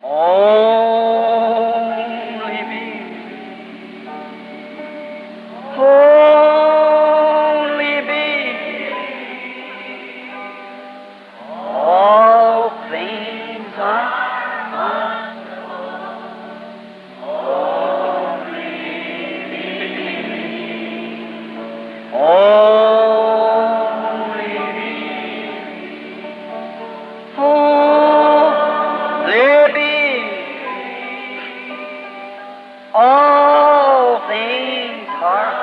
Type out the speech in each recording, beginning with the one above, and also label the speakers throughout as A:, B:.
A: Only me. Only me. All things are only me. Only me. Only me. All things are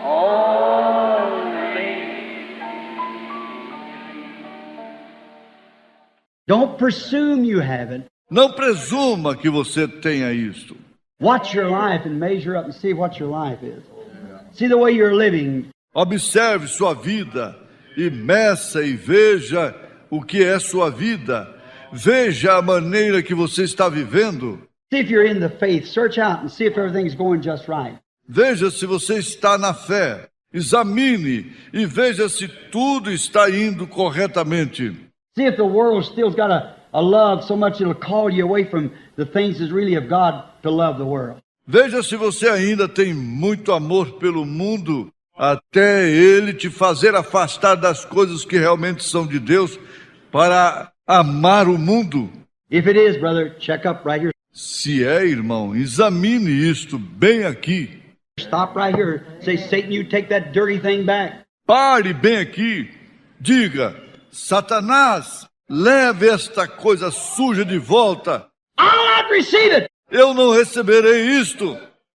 A: only.
B: Don't presume you have it.
C: Não presuma que você tenha isto.
B: Watch your life and measure up and see what your life is. See the way you're living.
C: Observe sua vida e meça e veja o que é sua vida. Veja a maneira que você está vivendo.
B: See if you're in the faith. Search out and see if everything's going just right.
C: Veja se você está na fé. Examine e veja se tudo está indo corretamente.
B: See if the world still's got a love so much it'll call you away from the things that's really of God to love the world.
C: Veja se você ainda tem muito amor pelo mundo, até ele te fazer afastar das coisas que realmente são de Deus para amar o mundo.
B: If it is, brother, check up right here.
C: Se é, irmão, examine isto bem aqui.
B: Stop right here. Say, Satan, you take that dirty thing back.
C: Pare bem aqui. Diga, Satanás, leve esta coisa suja de volta.
B: I'll not receive it.
C: Eu não receberei isto.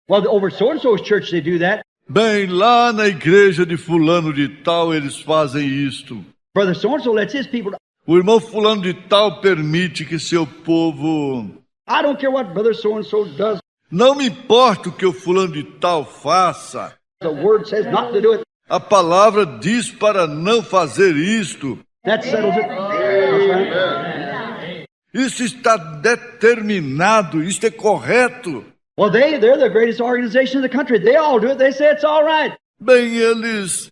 B: Well, over so-and-so's church they do that.
C: Bem, lá na igreja de fulano de tal eles fazem isto.
B: Brother so-and-so lets his people...
C: O irmão fulano de tal permite que seu povo...
B: I don't care what brother so-and-so does.
C: Não me importa o que o fulano de tal faça.
B: The word says not to do it.
C: A palavra diz para não fazer isto.
B: That settles it. That's right.
C: Isso está determinado, isto é correto.
B: Well, they're the greatest organization in the country. They all do it. They say it's all right.
C: Bem, eles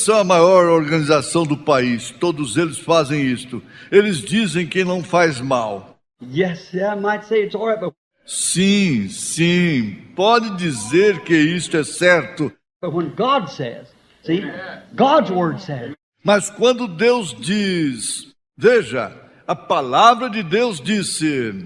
C: são a maior organização do país. Todos eles fazem isto. Eles dizem que não faz mal.
B: Yes, I might say it's all right, but
C: Sim, pode dizer que isto é certo.
B: when God says, see, God's word says,
C: Mas quando Deus diz, veja, a palavra de Deus disse,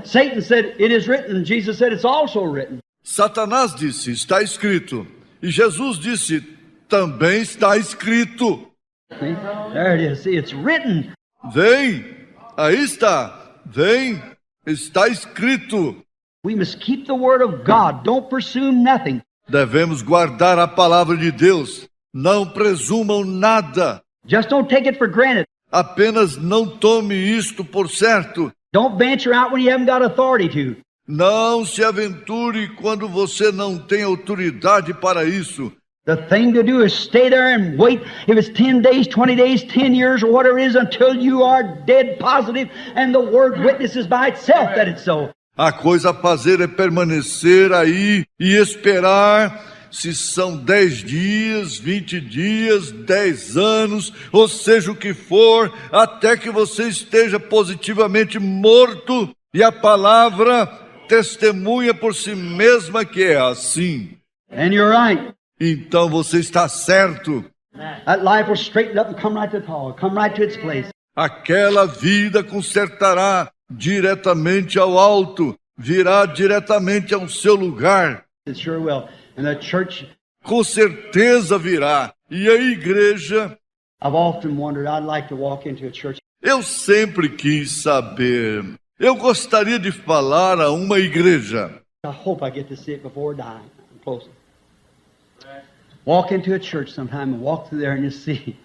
B: Satan said, it is written. Jesus said, it's also written.
C: Satanás disse, está escrito. E Jesus disse, também está escrito.
B: See? There it is. See, it's written.
C: Vem, aí está, vem, está escrito.
B: We must keep the word of God. Don't presume nothing.
C: Devemos guardar a palavra de Deus. Não presumam nada.
B: Just don't take it for granted.
C: Apenas não tome isto por certo.
B: Don't venture out when you haven't got authority to.
C: Não se aventure quando você não tem autoridade para isso.
B: The thing to do is stay there and wait. If it's 10 days, 20 days, 10 years, or whatever it is, until you are dead positive and the word witnesses by itself that it's so.
C: A coisa a fazer é permanecer aí e esperar, se são 10 dias, 20 dias, 10 anos, ou seja o que for, até que você esteja positivamente morto e a palavra testemunha por si mesma que é assim.
B: And you're right.
C: Então você está certo.
B: That life will straighten up and come right to the call, come right to its place.
C: Aquela vida consertará diretamente ao alto, virá diretamente ao seu lugar.
B: It sure will. And the church,
C: Com certeza virá. E a igreja,
B: I've often wondered, I'd like to walk into a church.
C: eu sempre quis saber. Eu gostaria de falar a uma igreja.
B: I hope I get to see it before dying. I'm closing. Walk into a church sometime and walk through there and just see.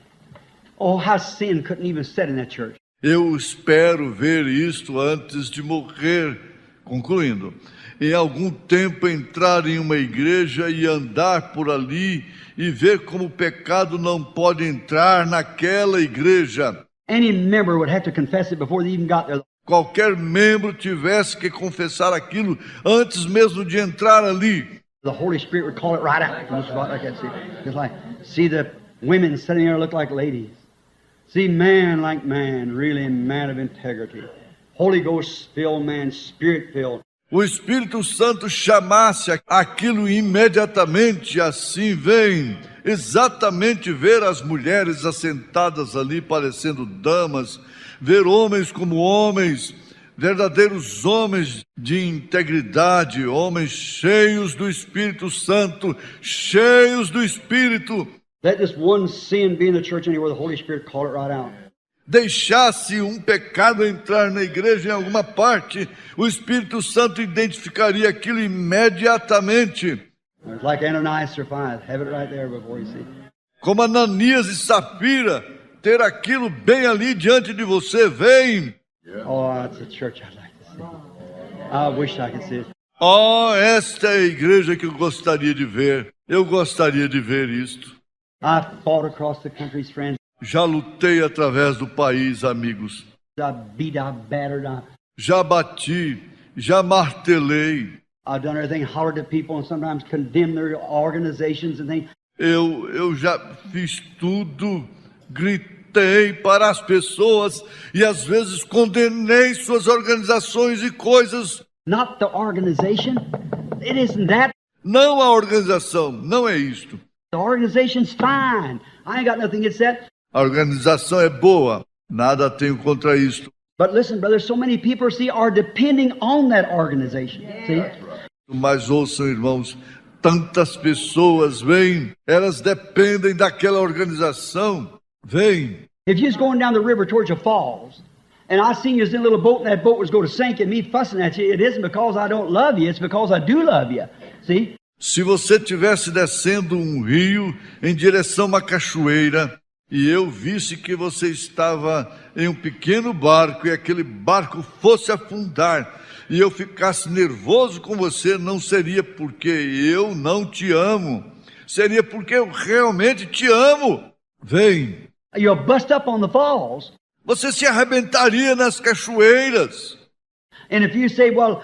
B: Oh, how sin couldn't even sit in that church.
C: Eu espero ver isto antes de morrer. Concluindo, em algum tempo entrar em uma igreja e andar por ali e ver como o pecado não pode entrar naquela igreja.
B: Any member would have to confess it before they even got there.
C: Qualquer membro tivesse que confessar aquilo antes mesmo de entrar ali.
B: The Holy Spirit would call it right out. Just like that. See the women sitting there look like ladies. See, man like man, really a man of integrity. Holy Ghost filled man, Spirit filled.
C: O Espírito Santo chamasse aquilo imediatamente, assim vem exatamente ver as mulheres assentadas ali parecendo damas, ver homens como homens, verdadeiros homens de integridade, homens cheios do Espírito Santo, cheios do Espírito.
B: Let this one sin be in the church anywhere, the Holy Spirit call it right out.
C: Deixasse um pecado entrar na igreja em alguma parte, o Espírito Santo identificaria aquilo imediatamente.
B: It's like Ananias and Sapphira. Have it right there before you see.
C: Como Ananias e Safira, ter aquilo bem ali diante de você, vem.
B: Oh, that's a church I'd like to see. I wish I could see it.
C: Oh, esta é a igreja que eu gostaria de ver. Eu gostaria de ver isto.
B: I fought across the country's friends.
C: Já lutei através do país, amigos.
B: I beat, I battered,
C: Já bati, já martelei.
B: I've done everything, hollered at people and sometimes condemned their organizations and things.
C: Eu já fiz tudo, gritei para as pessoas e às vezes condenei suas organizações e coisas.
B: Not the organization. It isn't that.
C: Não a organização, não é isto.
B: The organization's fine. I ain't got nothing against that.
C: A organização é boa, nada tenho contra isto.
B: But listen, brother, so many people, see, are depending on that organization. See?
C: Mas ouçam, irmãos, tantas pessoas vêm, elas dependem daquela organização. Vêm.
B: If you was going down the river towards the falls, and I seen you was in a little boat and that boat was going to sink and me fussing at you, it isn't because I don't love you, it's because I do love you. See?
C: Se você estivesse descendo um rio em direção a uma cachoeira e eu visse que você estava em um pequeno barco e aquele barco fosse afundar e eu ficasse nervoso com você, não seria porque eu não te amo, seria porque eu realmente te amo. Vem.
B: You'll bust up on the falls.
C: Você se arrebentaria nas cachoeiras.
B: And if you say, well,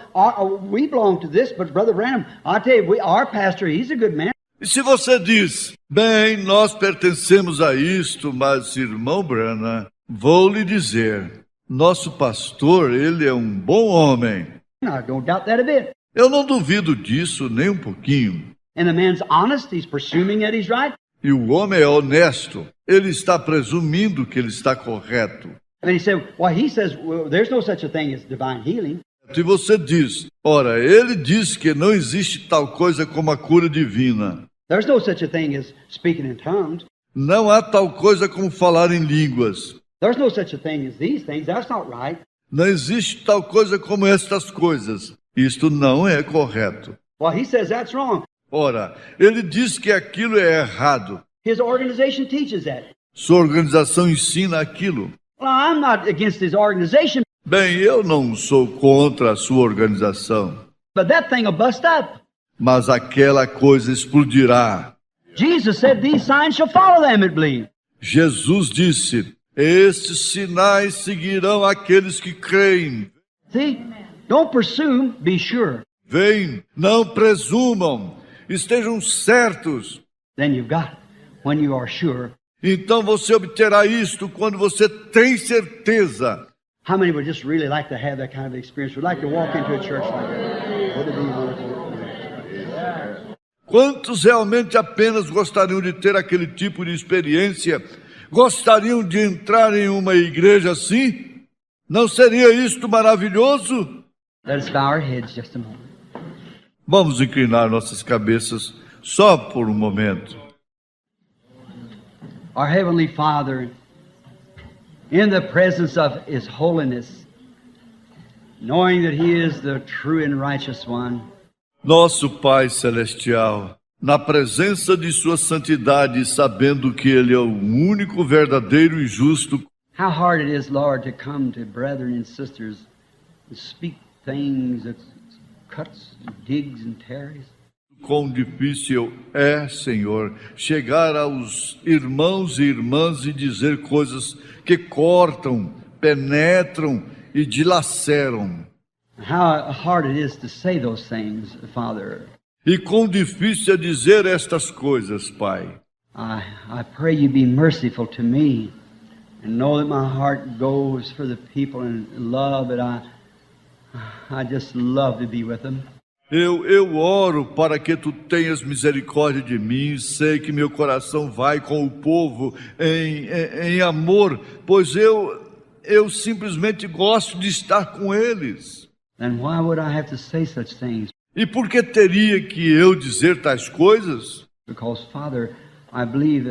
B: we belong to this, but Brother Branham, I tell you, our pastor, he's a good man.
C: E se você diz, bem, nós pertencemos a isto, mas irmão Branham, vou lhe dizer, nosso pastor, ele é um bom homem.
B: I don't doubt that a bit.
C: Eu não duvido disso nem um pouquinho.
B: And the man's honest, he's presuming that he's right.
C: E o homem é honesto, ele está presumindo que ele está correto.
B: And he said, well, he says, well, there's no such a thing as divine healing.
C: E você diz, ora, ele diz que não existe tal coisa como a cura divina.
B: There's no such a thing as speaking in tongues.
C: Não há tal coisa como falar em línguas.
B: There's no such a thing as these things. That's not right.
C: Não existe tal coisa como estas coisas. Isto não é correto.
B: Well, he says that's wrong.
C: Ora, ele diz que aquilo é errado.
B: His organization teaches that.
C: Sua organização ensina aquilo.
B: Well, I'm not against his organization,
C: Bem, eu não sou contra a sua organização,
B: but that thing will bust up.
C: mas aquela coisa explodirá.
B: Jesus said, these signs shall follow them that believe.
C: Jesus disse, estes sinais seguirão aqueles que creem.
B: See? Don't presume, be sure.
C: Vem, não presumam, estejam certos.
B: Then you've got it. When you are sure.
C: Então você obterá isto quando você tem certeza.
B: How many would just really like to have that kind of experience? Would like to walk into a church like that? Would it be wonderful?
C: Quantos realmente apenas gostariam de ter aquele tipo de experiência? Gostariam de entrar em uma igreja assim? Não seria isto maravilhoso?
B: Let us bow our heads just a moment.
C: Vamos inclinar nossas cabeças só por um momento.
B: Our Heavenly Father, in the presence of His holiness, knowing that He is the true and righteous one,
C: Nosso Pai Celestial, na presença de Sua santidade, sabendo que Ele é o único verdadeiro e justo,
B: how hard it is, Lord, to come to brethren and sisters and speak things that cuts, digs, and tears.
C: quão difícil é, Senhor, chegar aos irmãos e irmãs e dizer coisas que cortam, penetram e dilaceram.
B: How hard it is to say those things, Father.
C: E quão difícil é dizer estas coisas, Pai.
B: I pray you be merciful to me and know that my heart goes for the people and love that I just love to be with them.
C: Eu oro para que tu tenhas misericórdia de mim. Sei que meu coração vai com o povo em amor, pois eu simplesmente gosto de estar com eles.
B: And why would I have to say such things?
C: E por que teria que eu dizer tais coisas?
B: Because, Father, I believe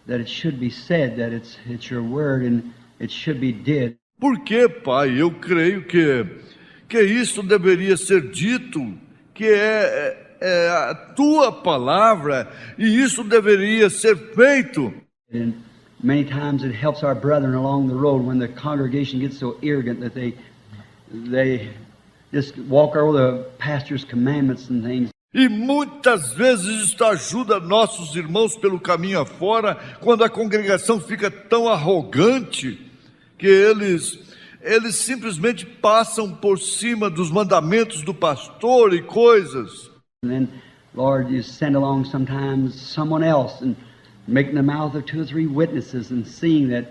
B: that it should be said, that it's your word and it should be did.
C: Porque, Pai, eu creio que isso deveria ser dito, que é a tua palavra, e isso deveria ser feito.
B: And many times it helps our brethren along the road when the congregation gets so arrogant that they just walk over the pastor's commandments and things.
C: E muitas vezes isso ajuda nossos irmãos pelo caminho afora, quando a congregação fica tão arrogante que eles simplesmente passam por cima dos mandamentos do pastor e coisas.
B: And then, Lord, you send along sometimes someone else and making the mouth of 2 or 3 witnesses and seeing that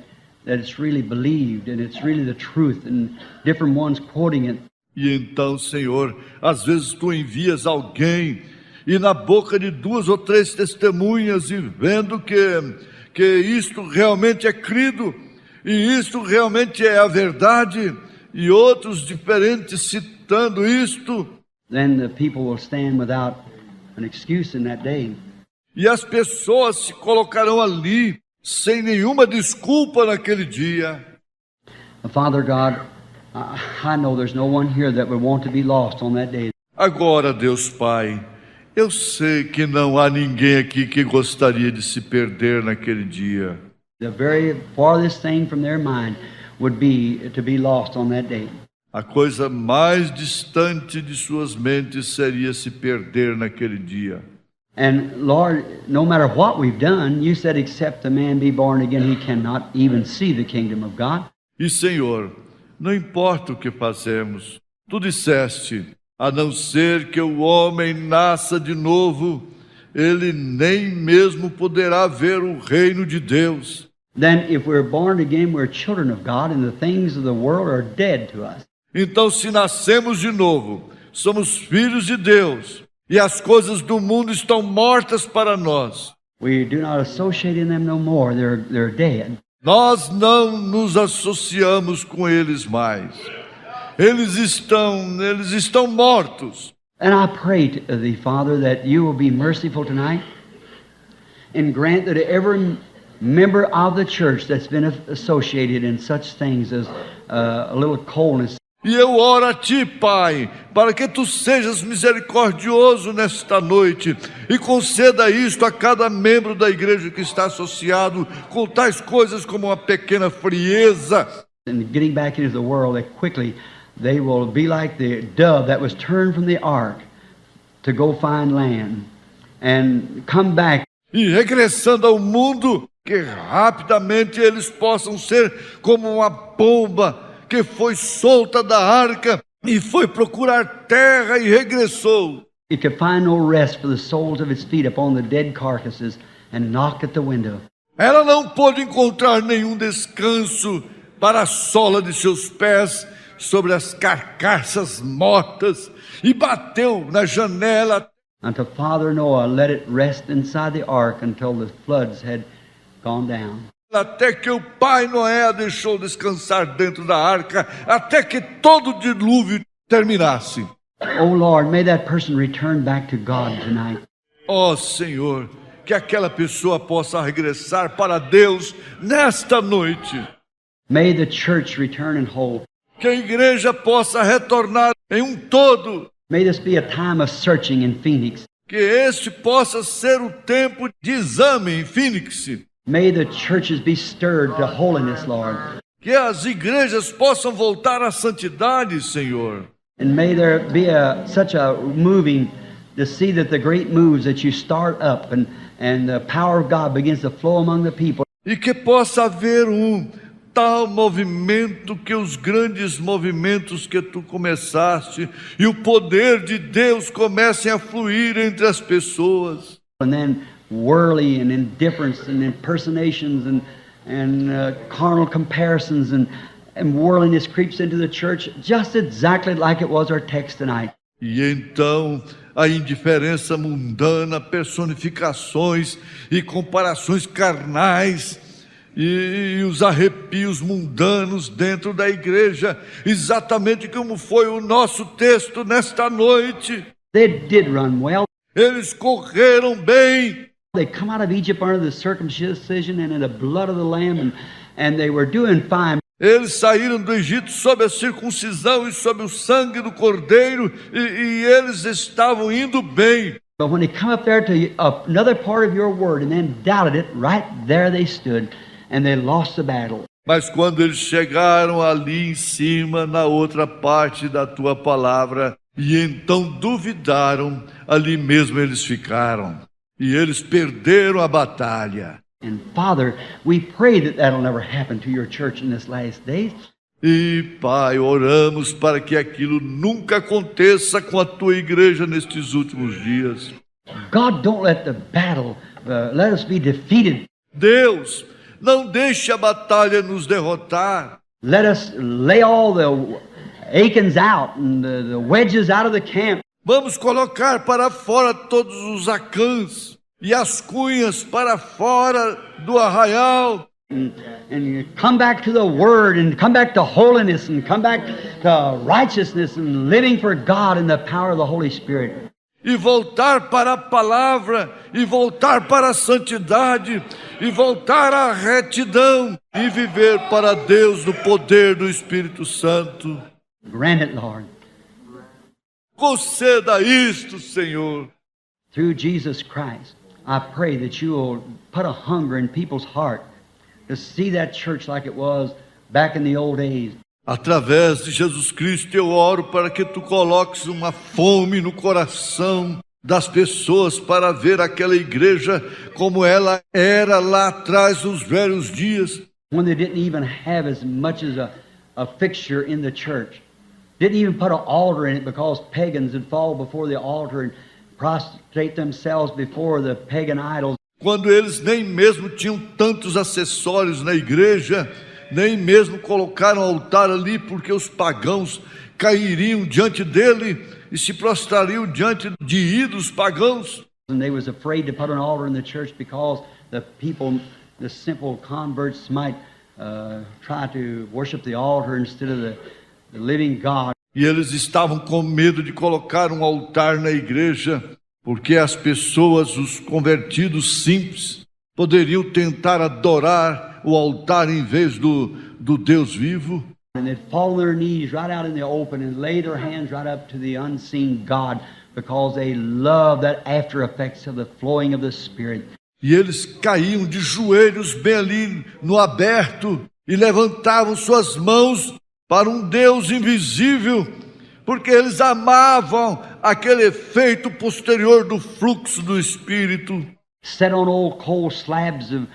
B: it's really believed and it's really the truth, and different ones quoting it.
C: E então, Senhor, às vezes tu envias alguém e na boca de 2 ou 3 testemunhas e vendo que isto realmente é crido e isto realmente é a verdade, e outros diferentes citando isto.
B: Then the people will stand without an excuse in that day.
C: E as pessoas se colocarão ali sem nenhuma desculpa naquele dia.
B: Father God, I know there's no one here that would want to be lost on that day.
C: Agora, Deus Pai, eu sei que não há ninguém aqui que gostaria de se perder naquele dia.
B: The very farthest thing from their mind would be to be lost on that day.
C: A coisa mais distante de suas mentes seria se perder naquele dia.
B: And Lord, no matter what we've done, you said except the man be born again, he cannot even see the kingdom of God.
C: E Senhor, não importa o que fazemos, tu disseste, a não ser que o homem nasça de novo, ele nem mesmo poderá ver o reino de Deus.
B: Then if we're born again, we're children of God, and the things of the world are dead to us.
C: Então, se nascemos de novo, somos filhos de Deus, e as coisas do mundo estão mortas para nós.
B: We do not associate in them no more. They're dead.
C: Nós não nos associamos com eles mais. Eles estão mortos.
B: And I pray to thee, Father, that you will be merciful tonight and grant that every member of the church that's been associated in such things as a little coldness.
C: E eu oro a ti, Pai, para que tu sejas misericordioso nesta noite e conceda isto a cada membro da igreja que está associado com tais coisas como uma pequena frieza.
B: And getting back into the world, that quickly they will be like the dove that was turned from the ark to go find land and come back.
C: E regressando ao mundo, que rapidamente eles possam ser como uma pomba que foi solta da arca e foi procurar terra e regressou.
B: It could find no rest for the soles of its feet upon the dead carcasses and knocked at the window.
C: Ela não pôde encontrar nenhum descanso para a sola de seus pés sobre as carcaças mortas e bateu na janela.
B: Until Father Noah let it rest inside the ark until the floods had gone down.
C: Até que o pai Noé a deixou descansar dentro da arca, até que todo o dilúvio terminasse.
B: Oh Lord, may that person return back to God tonight.
C: Ó Senhor, que aquela pessoa possa regressar para Deus nesta noite.
B: May the church return in whole.
C: Que a igreja possa retornar em todo.
B: May this be a time of searching in Phoenix.
C: Que este possa ser o tempo de exame em Phoenix.
B: May the churches be stirred to holiness, Lord.
C: Que as igrejas possam voltar à santidade, Senhor.
B: And may there be such a moving to see that the great moves that you start up and the power of God begins to flow among the people.
C: E que possa haver tal movimento, que os grandes movimentos que tu começaste e o poder de Deus comecem a fluir entre as pessoas.
B: And then worldly and indifference and impersonations carnal comparisons and worldliness creeps into the church, just exactly like it was our text tonight.
C: E então a indiferença mundana, personificações e comparações carnais e os arrepios mundanos dentro da igreja, exatamente como foi o nosso texto nesta noite.
B: They did run well.
C: Eles correram bem.
B: They come out of Egypt under the circumcision and in the blood of the Lamb, and they were doing fine.
C: Eles saíram do Egito sob a circuncisão e sob o sangue do Cordeiro, e eles estavam indo bem.
B: But when they come up there to another part of your word and then doubted it, right there they stood, and they lost the battle.
C: Mas quando eles chegaram ali em cima, na outra parte da tua palavra, e então duvidaram, ali mesmo eles ficaram. E eles perderam a batalha.
B: And Father, we pray that that'll never happen to your church in this last days.
C: E Pai, oramos para que aquilo nunca aconteça com a tua igreja nestes últimos dias.
B: God, don't let the battle, let us be defeated.
C: Deus, não deixe a batalha nos derrotar.
B: Let us lay all the Achans out and the wedges out of the camp.
C: Vamos colocar para fora todos os acãs e as cunhas para fora do arraial.
B: And come back to the Word and come back to holiness and come back to righteousness and living for God in the power of the Holy Spirit.
C: E voltar para a palavra, e voltar para a santidade, e voltar à retidão, e viver para Deus no poder do Espírito Santo.
B: Grant it, Lord.
C: Conceda isto, Senhor.
B: Through Jesus Christ, I pray that you will put a hunger in people's heart to see that church like it was back in the old days.
C: Através de Jesus Cristo eu oro para que tu coloques uma fome no coração das pessoas para ver aquela igreja como ela era lá atrás nos velhos dias.
B: When they didn't even have as much as a fixture in the church. Didn't even put an altar in it because pagans would fall before the altar and prostrate themselves before the pagan idols.
C: Quando eles nem mesmo tinham tantos acessórios na igreja, nem mesmo colocaram altar ali, porque os pagãos cairiam diante dele e se prostrariam diante de ídolos pagãos.
B: And they was afraid to put an altar in the church because the people, the simple converts, might try to worship the altar instead of the living God.
C: E eles estavam com medo de colocar um altar na igreja, porque as pessoas, os convertidos simples, poderiam tentar adorar o altar em vez do Deus vivo.
B: And they'd fall on their knees right out in the open and lay their hands right up to the unseen God because they love that after effects of the flowing of the Spirit.
C: E eles caíam de joelhos bem ali no aberto e levantavam suas mãos para um Deus invisível, porque eles amavam aquele efeito posterior do fluxo do Espírito.
B: Set on old cold slabs of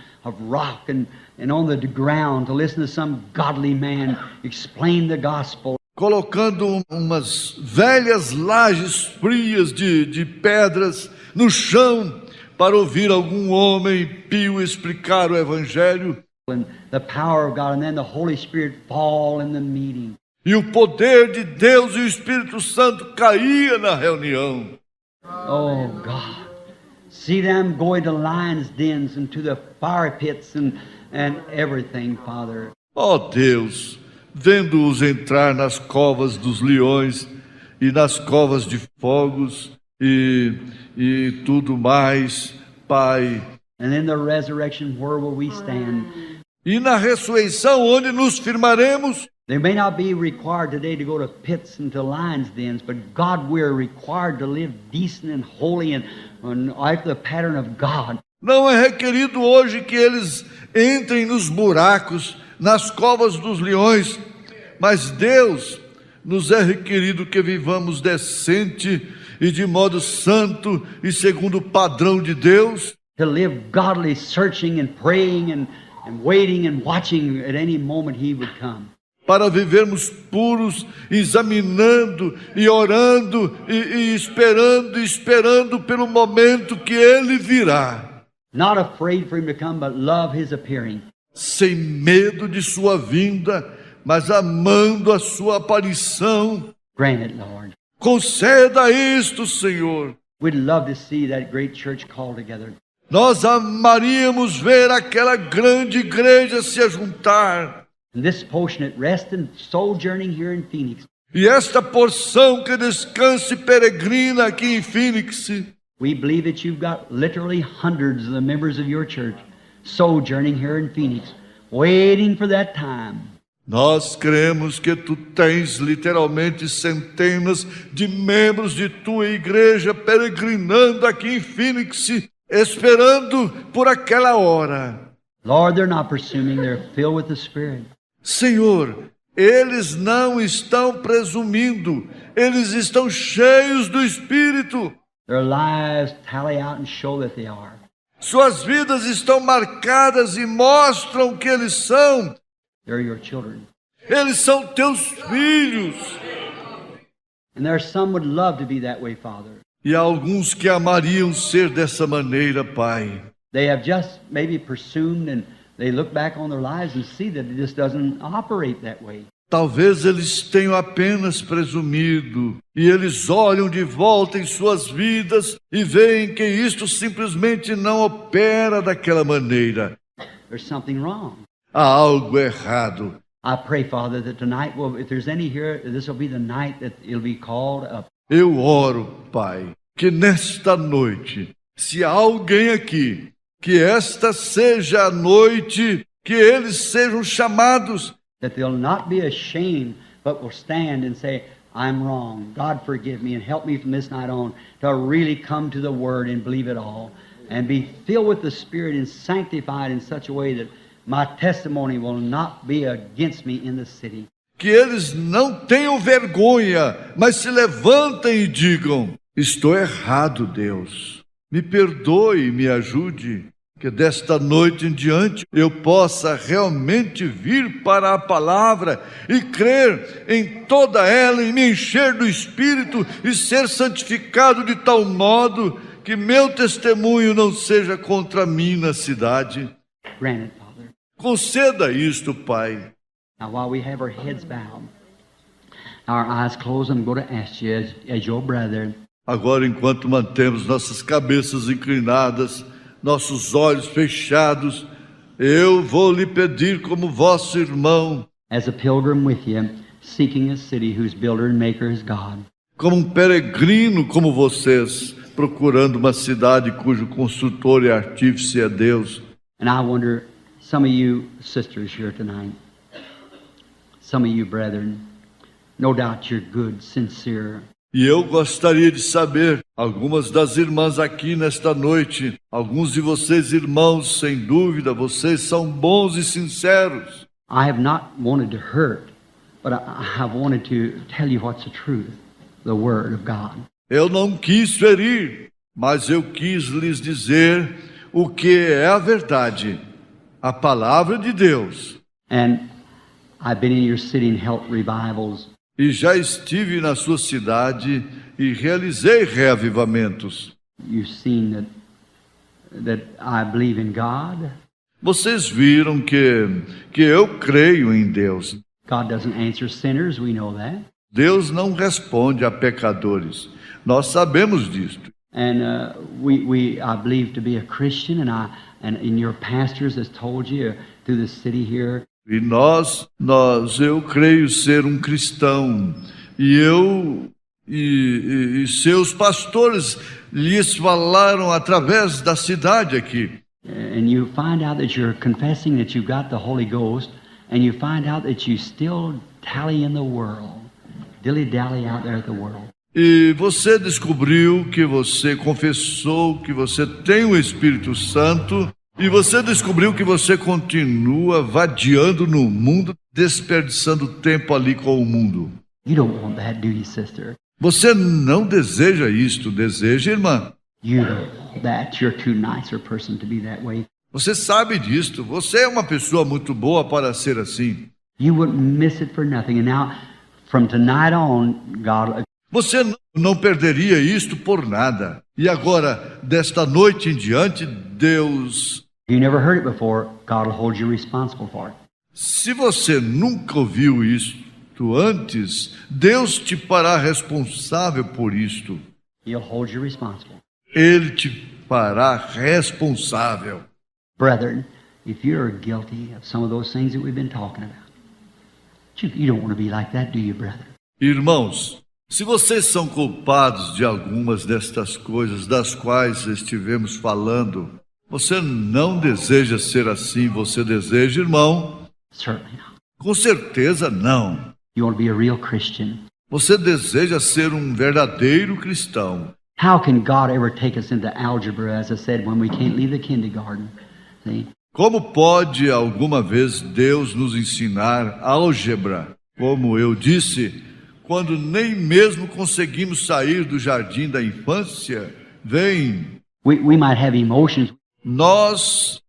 B: rock and on the ground to listen to some godly man explain the gospel.
C: Colocando umas velhas lajes frias de pedras no chão para ouvir algum homem pio explicar o Evangelho.
B: And the power of God, and then the Holy Spirit fall in the meeting.
C: E o poder de Deus e o Espírito Santo caía na reunião.
B: Oh God, see them going to lions' dens and to the fire pits and everything, Father.
C: Ó Deus, vendo-os entrar nas covas dos leões e nas covas de fogos e tudo mais, Pai.
B: And in the resurrection, where will we stand?
C: E na ressurreição, onde nos firmaremos?
B: They may not be required today to go to pits and to lions' dens, but God, we're required to live decent and holy and after the pattern of God.
C: Não é requerido hoje que eles entrem nos buracos, nas covas dos leões, mas Deus, nos é requerido que vivamos decente e de modo santo e segundo o padrão de Deus.
B: To live godly, searching and praying and waiting and watching at any moment He would come.
C: Para vivermos puros, examinando e orando e esperando pelo momento que Ele virá.
B: Not afraid for Him to come, but love His appearing.
C: sem medo de sua vinda, mas amando a sua aparição.
B: Grant it, Lord.
C: Conceda isto, Senhor.
B: We'd love to see that great church called together.
C: Nós amaríamos ver aquela grande igreja se ajuntar.
B: And this portion at rest and sojourning here in Phoenix,
C: E esta porção que descansa e peregrina aqui em Phoenix,
B: we believe that you've got literally hundreds of the members of your church sojourning here in Phoenix, waiting for that time.
C: nós cremos que tu tens literalmente centenas de membros de tua igreja peregrinando aqui em Phoenix, esperando por aquela hora.
B: Lord, they're not presuming, they're filled with the Spirit.
C: Senhor, eles não estão presumindo, eles estão cheios do Espírito.
B: Their lives tally out and show that they are.
C: Suas vidas estão marcadas e mostram que eles são.
B: They're your children.
C: Eles são teus filhos.
B: And there are some would love to be that way, Father.
C: E há alguns que amariam ser dessa maneira, Pai.
B: They have just maybe presumed and they look back on their lives and see that it just doesn't operate that way.
C: Talvez eles tenham apenas presumido, e eles olham de volta em suas vidas e veem que isto simplesmente não opera daquela maneira.
B: There's something wrong.
C: Há algo errado.
B: I pray, Father, that tonight, if there's any here, this will be the night that it'll be called up.
C: Eu oro, Pai, que nesta noite, se há alguém aqui, que esta seja a noite que eles sejam chamados,
B: That they'll not be ashamed, but will stand and say, I'm wrong. God forgive me and help me from this night on to really come to the Word and believe it all. And be filled with the Spirit and sanctified in such a way that my testimony will not be against me in the city.
C: que eles não tenham vergonha, mas se levantem e digam: estou errado, Deus. Me perdoe e me ajude, que desta noite em diante eu possa realmente vir para a palavra e crer em toda ela e me encher do Espírito e ser santificado de tal modo que meu testemunho não seja contra mim na cidade.
B: Grant it, Father.
C: Conceda isto, Pai.
B: Now, while we have our heads bowed, our eyes closed, I'm going to ask you, as your brother,
C: Agora, enquanto mantemos nossas cabeças inclinadas, nossos olhos fechados, eu vou lhe pedir como vosso irmão,
B: as a pilgrim with you, seeking a city whose builder and maker is God.
C: como peregrino como vocês, procurando uma cidade cujo construtor e artífice é Deus.
B: And I wonder, some of you sisters here tonight, some of you brethren, no doubt you're good, sincere.
C: E eu gostaria de saber, algumas das irmãs aqui nesta noite, alguns de vocês irmãos, sem dúvida, vocês são bons e sinceros.
B: I have not wanted to hurt, but I have wanted to tell you what's the truth, the Word of God.
C: Eu não quis ferir, mas eu quis lhes dizer o que é a verdade, a palavra de Deus.
B: And I've been in your city and helped revivals.
C: E já estive na sua cidade e realizei reavivamentos.
B: You've seen that I believe in God.
C: Vocês viram que eu creio em Deus.
B: God doesn't answer sinners, we know that.
C: Deus não responde a pecadores. Nós sabemos disto.
B: And I believe to be a Christian, and your pastors has told you through the city here.
C: E eu creio ser um cristão. E seus pastores lhes falaram através da cidade aqui.
B: And you find out that you're confessing that you've got the Holy Ghost, and you find out that you still tally in the world, dilly-dally out there at the world.
C: E você descobriu que você confessou que você tem o Espírito Santo, e você descobriu que você continua vadiando no mundo, desperdiçando tempo ali com o mundo.
B: You don't want that, do you, sister?
C: Você não deseja isto, deseja, irmã?
B: You don't want that. You're too nice a person to be that way.
C: Você sabe disto, você é uma pessoa muito boa para ser assim.
B: You wouldn't miss it for nothing. And now, from tonight on, God...
C: Você não perderia isto por nada. E agora, desta noite em diante, Deus
B: If you never heard it before, God will hold you responsible for it.
C: Se você nunca ouviu isto antes, Deus te fará responsável por isto.
B: He'll hold you responsible.
C: Ele te fará responsável.
B: Brethren, if you're guilty of some of those things that we've been talking about, you don't want to be like that, do you, brother?
C: Irmãos, se vocês são culpados de algumas destas coisas das quais estivemos falando, você não deseja ser assim, você deseja, irmão?
B: Certainly not.
C: Com certeza não.
B: You want to be a real Christian.
C: Você deseja ser um verdadeiro cristão.
B: How can God ever take us into algebra, as I said, when we can't leave the kindergarten? See?
C: Como pode alguma vez Deus nos ensinar álgebra, como eu disse, quando nem mesmo conseguimos sair do jardim da infância? Vem,
B: We might have emotions.
C: nós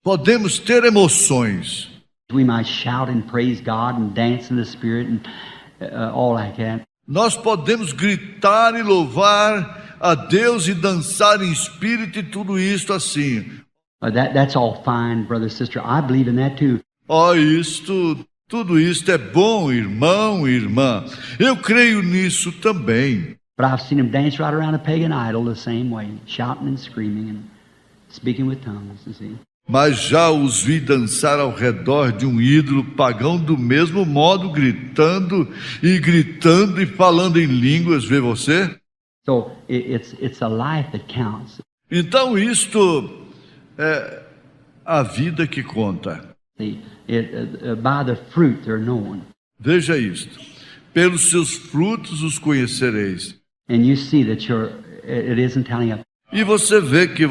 C: podemos ter emoções.
B: We might shout and praise God and dance in the Spirit and all like that.
C: Nós podemos gritar e louvar a Deus e dançar em espírito e tudo isto assim.
B: That's all fine, brother, sister. I believe in that too.
C: Tudo isto é bom, irmão e irmã. Eu creio nisso também.
B: But I've seen them dance right around a pagan idol the same way, shouting and screaming and speaking with tongues, you see.
C: Mas já os vi dançar ao redor de um ídolo pagão do mesmo modo, gritando e falando em línguas, vê você?
B: So it's a life that counts.
C: Então isto é a vida que conta.
B: See, by the fruit they're known.
C: Veja isto. Pelos seus frutos os conhecereis.
B: And you see that it isn't telling up.
C: E você vê que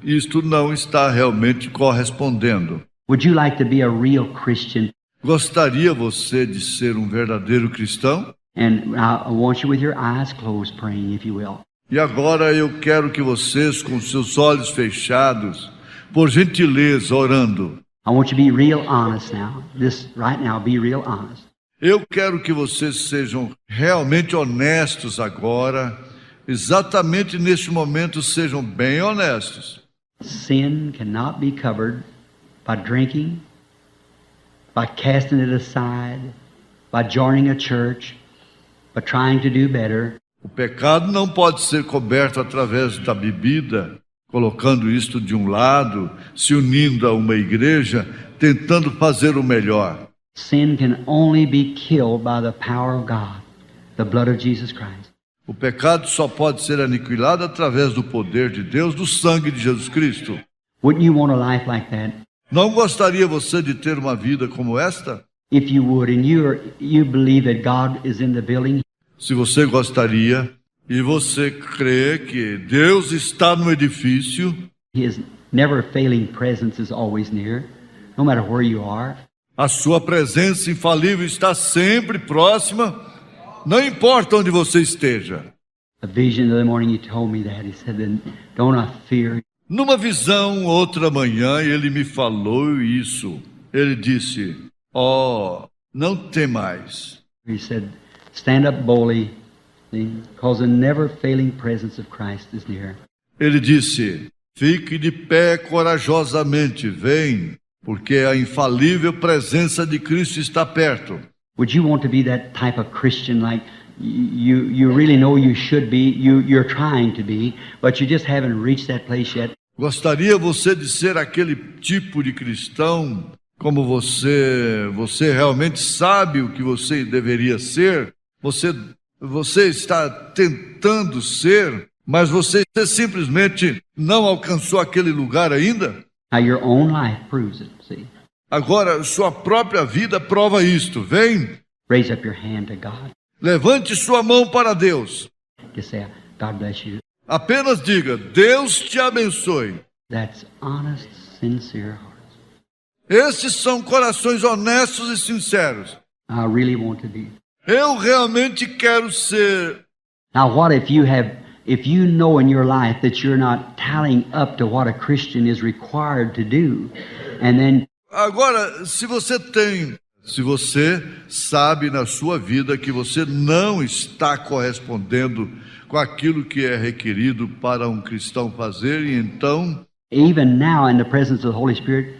C: isto não está realmente correspondendo.
B: Would you like to be a real Christian?
C: Gostaria você de ser um verdadeiro cristão?
B: And I want you with your eyes closed praying, if you will.
C: E agora eu quero que vocês, com seus olhos fechados, por gentileza, orando.
B: I want you to be real honest now. Right now, be real honest.
C: Eu quero que vocês sejam realmente honestos agora. Exatamente neste momento, sejam bem honestos.
B: Sin cannot be covered by drinking, by casting it aside, by joining a church, by trying to do better.
C: O pecado não pode ser coberto através da bebida, colocando isto de um lado, se unindo a uma igreja, tentando fazer o melhor.
B: Sin can only be killed by the power of God, the blood of Jesus Christ.
C: O pecado só pode ser aniquilado através do poder de Deus, do sangue de Jesus Cristo.
B: Wouldn't you want a life like that?
C: Não gostaria você de ter uma vida como esta?
B: If you would, and you believe that God is in the building,
C: Se você gostaria e você crê que Deus está no edifício,
B: His never failing presence is always near, no matter where you are.
C: a sua presença infalível está sempre próxima, não importa onde você esteja.
B: A vision of the morning he told me that. He said, "Then don't I fear."
C: Numa visão outra manhã, ele me falou isso. Ele disse, não temais.
B: He said, "Stand up boldly, because the never failing presence of Christ is near."
C: Ele disse, fique de pé corajosamente, vem, porque a infalível presença de Cristo está perto.
B: Would you want to be that type of Christian, like you really know you should be, you're trying to be, but you just haven't reached that place yet?
C: Gostaria você de ser aquele tipo de cristão, como você realmente sabe o que você deveria ser? Você está tentando ser, mas você simplesmente não alcançou aquele lugar ainda?
B: Now your own life proves it, see.
C: Agora, sua própria vida prova isto. Vem,
B: Raise up your hand to God.
C: levante sua mão para Deus.
B: Just say, "God bless you."
C: Apenas diga, Deus te abençoe.
B: That's honest, sincere hearts.
C: Esses são corações honestos e sinceros.
B: I really want to be.
C: Eu realmente quero ser.
B: Now what if you know in your life that you're not tallying up to what a Christian is required to do, and then
C: Agora, se você sabe na sua vida que você não está correspondendo com aquilo que é requerido para um cristão fazer, e então
B: Even now, in the presence of the Holy Spirit,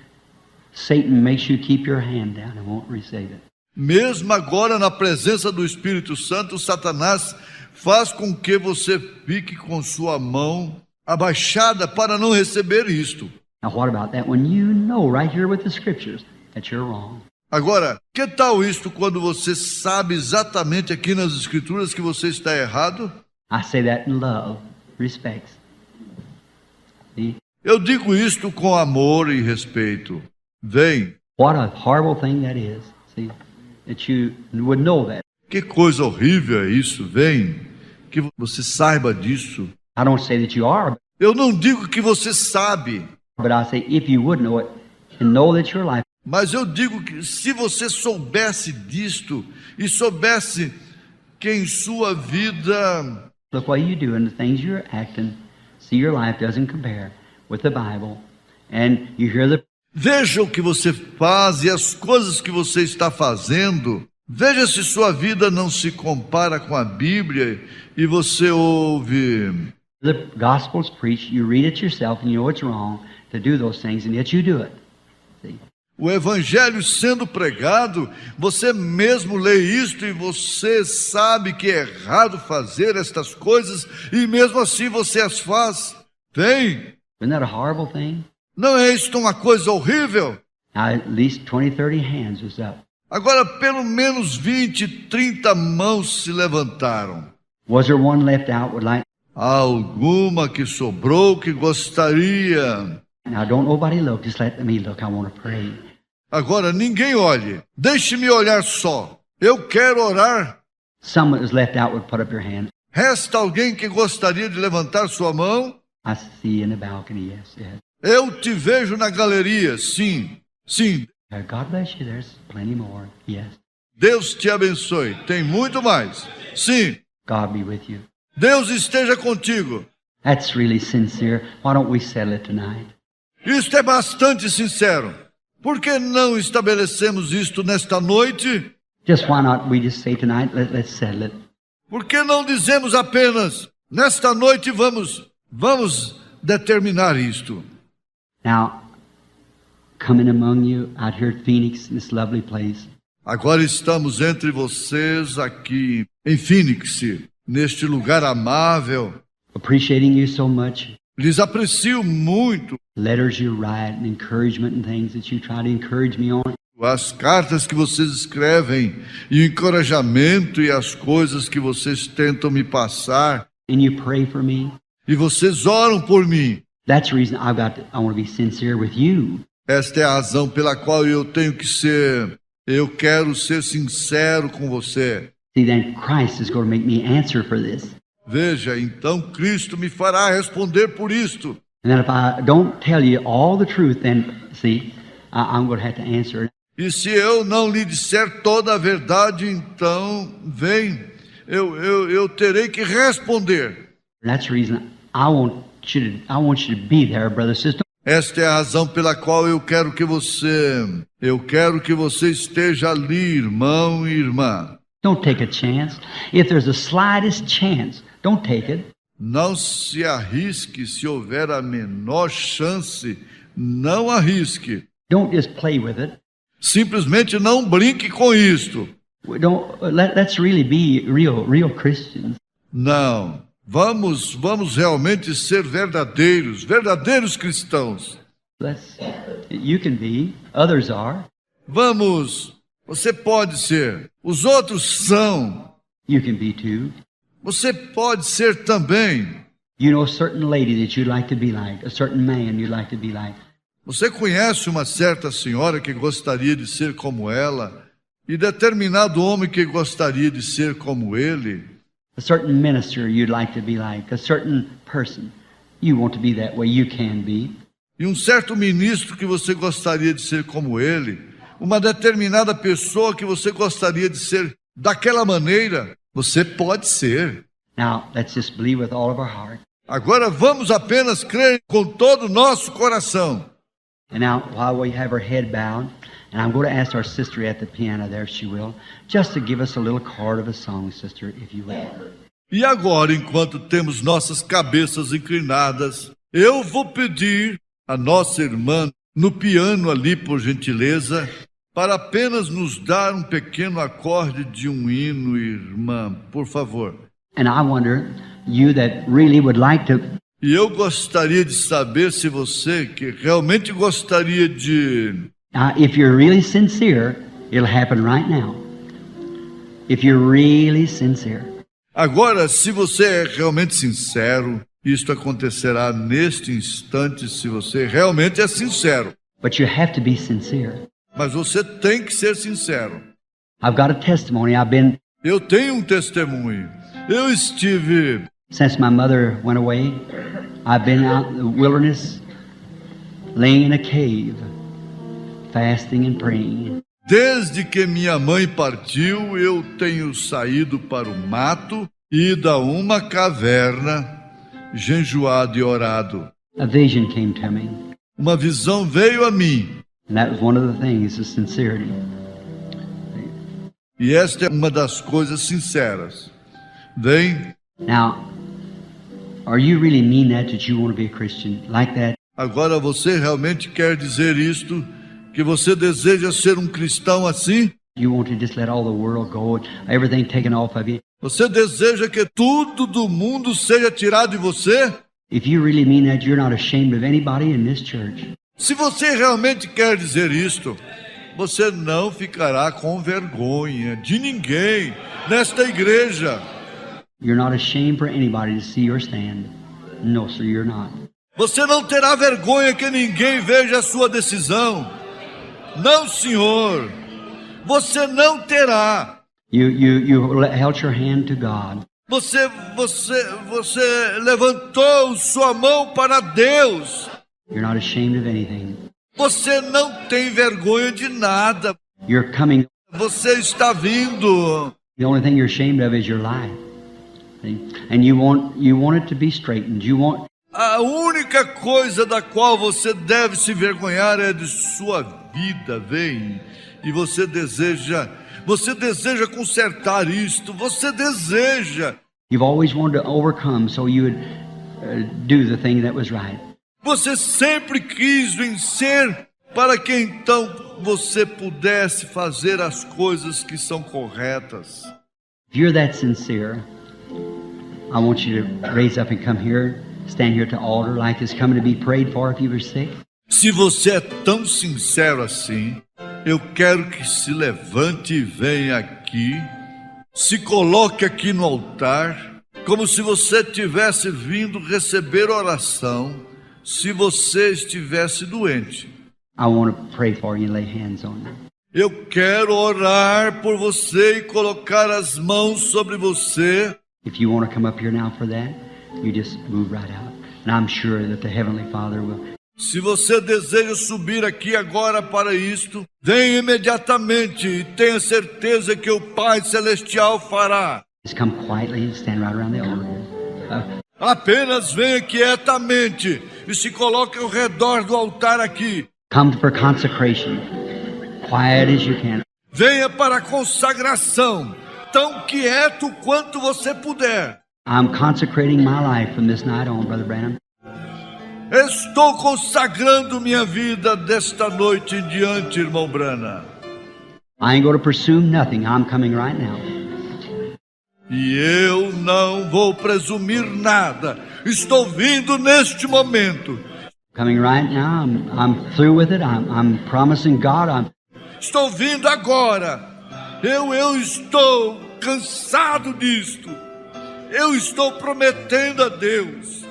B: Satan makes you keep your hand down and won't receive it.
C: Mesmo agora, na presença do Espírito Santo, Satanás faz com que você fique com sua mão abaixada para não receber isto.
B: Now, what about that when you know right here with the Scriptures that you're wrong?
C: Agora, que tal isto quando você sabe exatamente aqui nas Escrituras que você está errado?
B: I say that in love, respect. See?
C: Eu digo isto com amor e respeito. Vem,
B: What a horrible thing that is. See? That you would know that.
C: que coisa horrível é isso, vem, que você saiba disso.
B: I don't say that you are,
C: Eu não digo que você sabe,
B: but I say if you would know it and know that your life,
C: mas eu digo que se você soubesse disto e soubesse que em sua vida,
B: look what you do and the things you're acting, see your life doesn't compare with the Bible, and you hear the
C: veja o que você faz e as coisas que você está fazendo. Veja se sua vida não se compara com a Bíblia e você ouve
B: Gospels preached, you read it yourself and you know it's wrong to do those things, and yet you do it. See?
C: o Evangelho sendo pregado, você mesmo lê isto e você sabe que é errado fazer estas coisas e mesmo assim você as faz. Tem?
B: Isn't that a horrible thing?
C: Não é isto uma coisa horrível?
B: Now, at least 20, 30 hands was up.
C: Agora, pelo menos 20, 30 mãos se levantaram.
B: Was there one left out would like?
C: Há alguma que sobrou que gostaria?
B: Now, don't nobody look. Just let me look. I want to pray.
C: Agora, ninguém olhe. Deixe-me olhar só. Eu quero orar.
B: Someone that was left out would put up your hand.
C: Resta alguém que gostaria de levantar sua mão?
B: I see you in the balcony. Yes, yes.
C: Eu te vejo na galeria. Sim, sim.
B: God bless you. There's plenty more. Yes.
C: Deus te abençoe. Tem muito mais. Sim.
B: God be with you.
C: Deus esteja contigo.
B: That's really sincere. Why don't we settle it tonight?
C: Isto é bastante sincero. Por que não estabelecemos isto nesta noite?
B: Just why not we just say tonight, let's settle it.
C: Por que não dizemos apenas, nesta noite vamos determinar isto?
B: Now, coming among you out here at Phoenix, this lovely place.
C: Agora estamos entre vocês aqui em Phoenix, neste lugar amável.
B: Appreciating you so much.
C: Lhes aprecio muito
B: Letters you write and encouragement and things that you try to encourage me on.
C: as cartas que vocês escrevem e o encorajamento e as coisas que vocês tentam me passar.
B: And you pray for me.
C: E vocês oram por mim.
B: That's the reason I want to be sincere with you.
C: Esta é a razão pela qual eu quero ser sincero com você.
B: See, then Christ is going to make me answer for this.
C: Veja, então Cristo me fará responder por isto.
B: And then if I don't tell you all the truth, then, see, I'm going to have to answer it.
C: E se eu não lhe disser toda a verdade, então, eu terei que responder.
B: And that's the reason I want you to be there, brother, sister.
C: Esta é a razão pela qual eu quero que você esteja ali, irmão e irmã.
B: Don't take a chance. If there's the slightest chance, don't take it.
C: Não se arrisque se houver a menor chance, não arrisque.
B: Don't just play with it.
C: Simplesmente não brinque com isto.
B: Let's really be real Christians.
C: Não. Vamos realmente ser verdadeiros cristãos.
B: You can be. Others are.
C: Você pode ser. Os outros são.
B: You can be too.
C: Você pode ser também.
B: You know a certain lady that you'd like to be like, a certain man you'd like to be like.
C: Você conhece uma certa senhora que gostaria de ser como ela e determinado homem que gostaria de ser como ele.
B: A certain minister you'd like to be like, a certain person. You want to be that way, you can be.
C: E um certo ministro que você gostaria de ser como ele, uma determinada pessoa que você gostaria de ser daquela maneira, você pode ser.
B: Now, let's just believe with all of our heart.
C: Agora vamos apenas crer com todo o nosso coração.
B: And now, while we have our head bowed, and I'm going to ask our sister at the piano there, if she will, just to give us a little chord of a song, sister, if you will.
C: E agora, enquanto temos nossas cabeças inclinadas, eu vou pedir a nossa irmã no piano ali, por gentileza, para apenas nos dar um pequeno acorde de um hino, irmã, por favor.
B: And I wonder, you that really would like to,
C: E eu gostaria de saber se você que realmente gostaria de...
B: if you're really sincere, it'll happen right now. If you're really sincere.
C: Agora, se você é realmente sincero, isto acontecerá neste instante se você realmente é sincero.
B: But you have to be sincere.
C: Mas você tem que ser sincero.
B: I've got a testimony.
C: Eu tenho um testemunho. Eu estive...
B: Since my mother went away, I've been out in the wilderness, laying in a cave, fasting and praying.
C: Desde que minha mãe partiu, eu tenho saído para o mato, ido a uma caverna, jejuado e orado.
B: A vision came to me,
C: Uma visão veio a mim,
B: and that was one of the things, the sincerity.
C: e esta é uma das coisas sinceras. Vem,
B: Now, are you really mean that you want to be a Christian like that?
C: agora você realmente quer dizer isto? Que você deseja ser um cristão assim?
B: You want to just let all the world go, everything taken off of you?
C: Você deseja que tudo do mundo seja tirado de você?
B: If you really mean that, you're not ashamed of anybody in this church.
C: Se você realmente quer dizer isto, você não ficará com vergonha de ninguém nesta igreja.
B: You're not ashamed for anybody to see your stand. No, sir, you're not.
C: Você não terá vergonha que ninguém veja a sua decisão. Não, senhor. Você não terá.
B: You held your hand to God.
C: Você levantou sua mão para Deus.
B: You're not ashamed of anything.
C: Você não tem vergonha de nada.
B: You're coming.
C: Você está vindo.
B: The only thing you're ashamed of is your life. See? And you want it to be straightened. You want.
C: A única coisa da qual você deve se vergonhar é de sua vida, vem. E você deseja consertar isto, você deseja.
B: You've always wanted to overcome, so you would do the thing that was right.
C: Você sempre quis vencer para que então você pudesse fazer as coisas que são corretas.
B: If you're that sincere, I want you to raise up and come here, stand here at the altar like this, coming to be prayed for if you were sick.
C: Se você é tão sincero assim, eu quero que se levante e venha aqui, se coloque aqui no altar, como se você tivesse vindo receber oração, se você estivesse doente.
B: I want to pray for you and lay hands on you.
C: Eu quero orar por você e colocar as mãos sobre você.
B: If you want to come up here now for that, you just move right out. And I'm sure that the Heavenly Father will.
C: Se você deseja subir aqui agora para isto, venha imediatamente e tenha certeza que o Pai Celestial fará.
B: Just come quietly and stand right around the altar here.
C: Apenas venha quietamente e se coloque ao redor do altar aqui.
B: Come for consecration, quiet as you can.
C: Venha para a consagração, tão quieto quanto você puder.
B: I'm consecrating my life from this night on, Brother Branham.
C: Estou consagrando minha vida desta noite em diante, irmão Branham.
B: I ain't going to pursue nothing. I'm coming right now.
C: E eu não vou presumir nada. Estou vindo neste momento.
B: Coming right now. I'm through with it. I'm promising God.
C: Estou vindo agora. Eu estou cansado disto. Eu estou prometendo a Deus.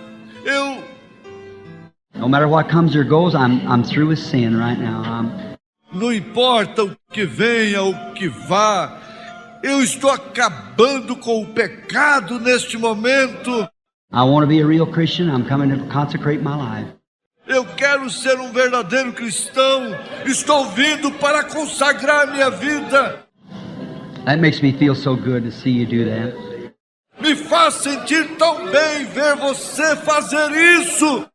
B: No matter what comes or goes, I'm through with sin right now.
C: Não importa o que venha, o que vá. Eu estou acabando com o pecado neste momento.
B: I want to be a real Christian. I'm coming to consecrate my life.
C: Eu quero ser um verdadeiro cristão. Estou vindo para consagrar minha vida.
B: That makes me feel so good to see you do that.
C: Me faz sentir tão bem ver você fazer isso.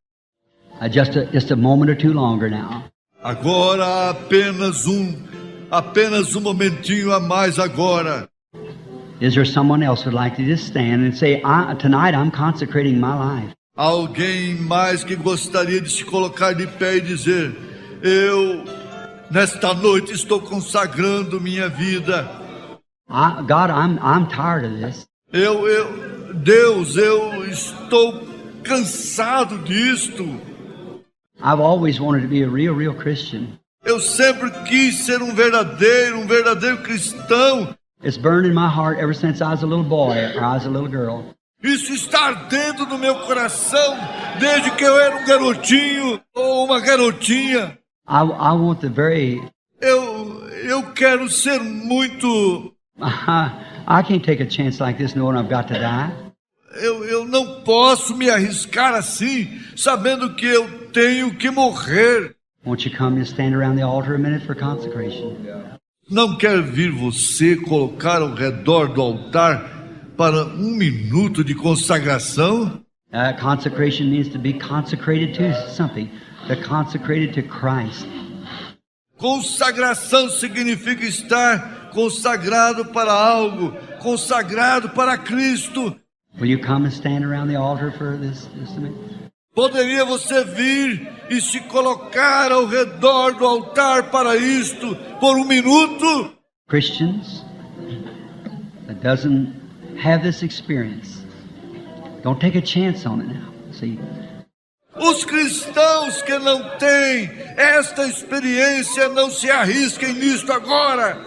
B: Just a moment or two longer now.
C: Agora apenas um momentinho a mais agora.
B: Is there someone else who'd like to just stand and say, tonight I'm consecrating my life?
C: Alguém mais que gostaria de se colocar de pé e dizer: nesta noite estou consagrando minha vida.
B: God, I'm tired of this.
C: Deus, eu estou cansado disto.
B: I've always wanted to be a real Christian.
C: Eu sempre quis ser um verdadeiro cristão.
B: It's burned in my heart ever since I was a little boy or I was a little girl.
C: Isso está ardendo no meu coração desde que eu era um garotinho ou uma garotinha.
B: I want the very...
C: Eu quero ser muito...
B: I can't take a chance like this knowing I've got to die.
C: Eu não posso me arriscar assim, sabendo que eu tenho que morrer.
B: Won't you come and stand around the altar a minute for consecration?
C: Não quer vir você colocar ao redor do altar para 1 minuto de consagração?
B: Consecration means to be consecrated to something. To consecrated to Christ.
C: Consagração significa estar consagrado para algo, consagrado para Cristo.
B: Will you come and stand around the altar for this just a minute?
C: Poderia você vir e se colocar ao redor do altar para isto por 1 minuto?
B: Christians that doesn't have this experience, don't take a chance on it now. See?
C: Os cristãos que não têm esta experiência não se arrisquem nisto agora.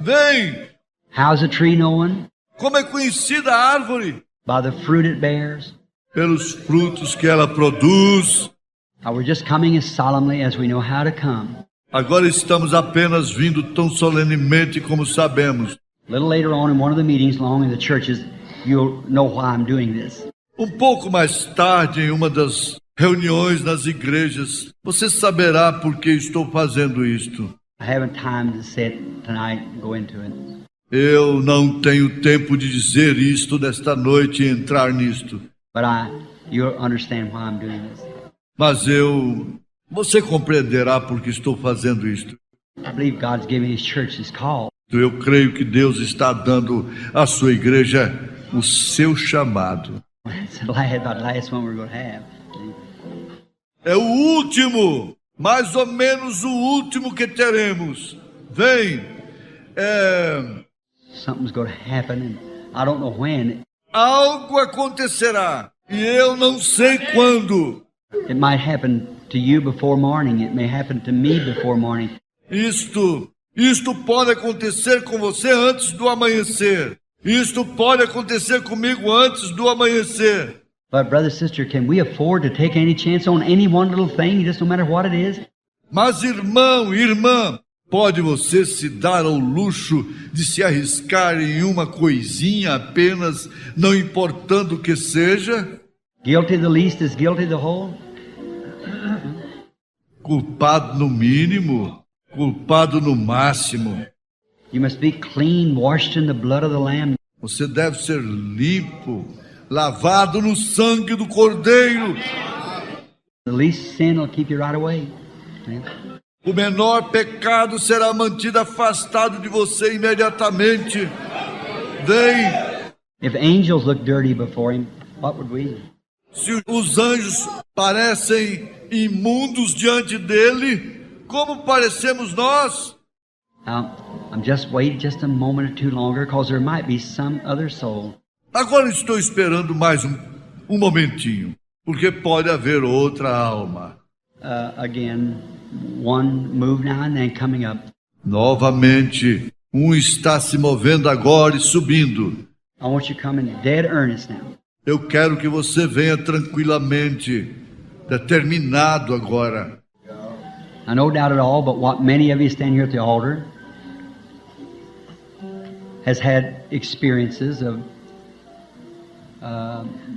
C: Vem!
B: How's a tree known?
C: Como é conhecida a árvore?
B: By the fruit it bears.
C: Pelos frutos que ela produz.
B: We're just coming as solemnly as we know how to come.
C: Agora estamos apenas vindo tão solenemente como sabemos.
B: A little later on in one of the meetings along in the churches, you'll know why I'm doing this.
C: Pouco mais tarde, em uma das reuniões nas igrejas, você saberá por que estou fazendo isto.
B: I haven't time to say it tonight and go into it.
C: Eu não tenho tempo de dizer isto nesta noite e entrar nisto.
B: But you'll understand why I'm doing this.
C: Mas você compreenderá por que estou fazendo isto.
B: I believe God's giving His church His call.
C: Eu creio que Deus está dando à sua igreja o seu chamado.
B: It's about the last one we're going to have.
C: É o último, mais ou menos o último que teremos. Vem.
B: Something's going to happen and I don't know when.
C: Algo acontecerá e eu não sei quando.
B: It might happen to you before morning. It may happen to me before morning.
C: Isto pode acontecer com você antes do amanhecer. Isto pode acontecer comigo antes do amanhecer.
B: But brother, sister, can we afford to take any chance on any one little thing, just no matter what it is?
C: Mas irmão, irmã, pode você se dar ao luxo de se arriscar em uma coisinha apenas, não importando o que seja?
B: Guilty the least is guilty the whole.
C: Culpado no mínimo, culpado no máximo.
B: You must be clean, washed in the blood of the Lamb.
C: Você deve ser limpo, lavado no sangue do Cordeiro.
B: The least sin will keep you right away. See?
C: O menor pecado será mantido afastado de você imediatamente. Vem.
B: If angels look dirty before Him, what would we?
C: Se os anjos parecem imundos diante dele, como parecemos nós?
B: I'm just waiting just a moment or two longer because there might be some other soul.
C: Agora estou esperando mais um momentinho, porque pode haver outra alma.
B: Again, one move now and then coming up.
C: Novamente, está se movendo agora e subindo.
B: I want you to come in dead earnest now.
C: Eu quero que você venha tranquilamente, determinado agora.
B: I no doubt at all, but what many of you stand here at the altar has had experiences of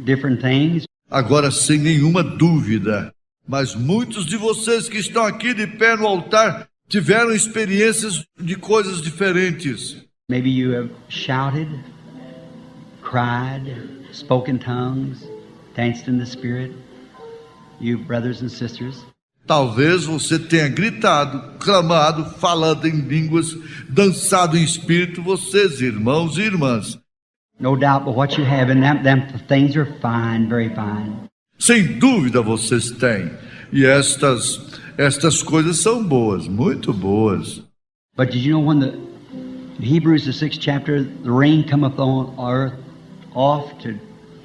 B: different things.
C: Agora, sem nenhuma dúvida, mas muitos de vocês que estão aqui de pé no altar tiveram experiências de coisas diferentes.
B: Maybe you have shouted, cried, spoken tongues, danced in the Spirit, you brothers and sisters.
C: Talvez você tenha gritado, clamado, falado em línguas, dançado em espírito, vocês, irmãos e irmãs.
B: No doubt but what you have, and them things are fine, very fine.
C: Sem dúvida vocês têm. E estas coisas são boas, muito boas.
B: But did you know when in Hebrews the 6th chapter, the rain cometh on earth off to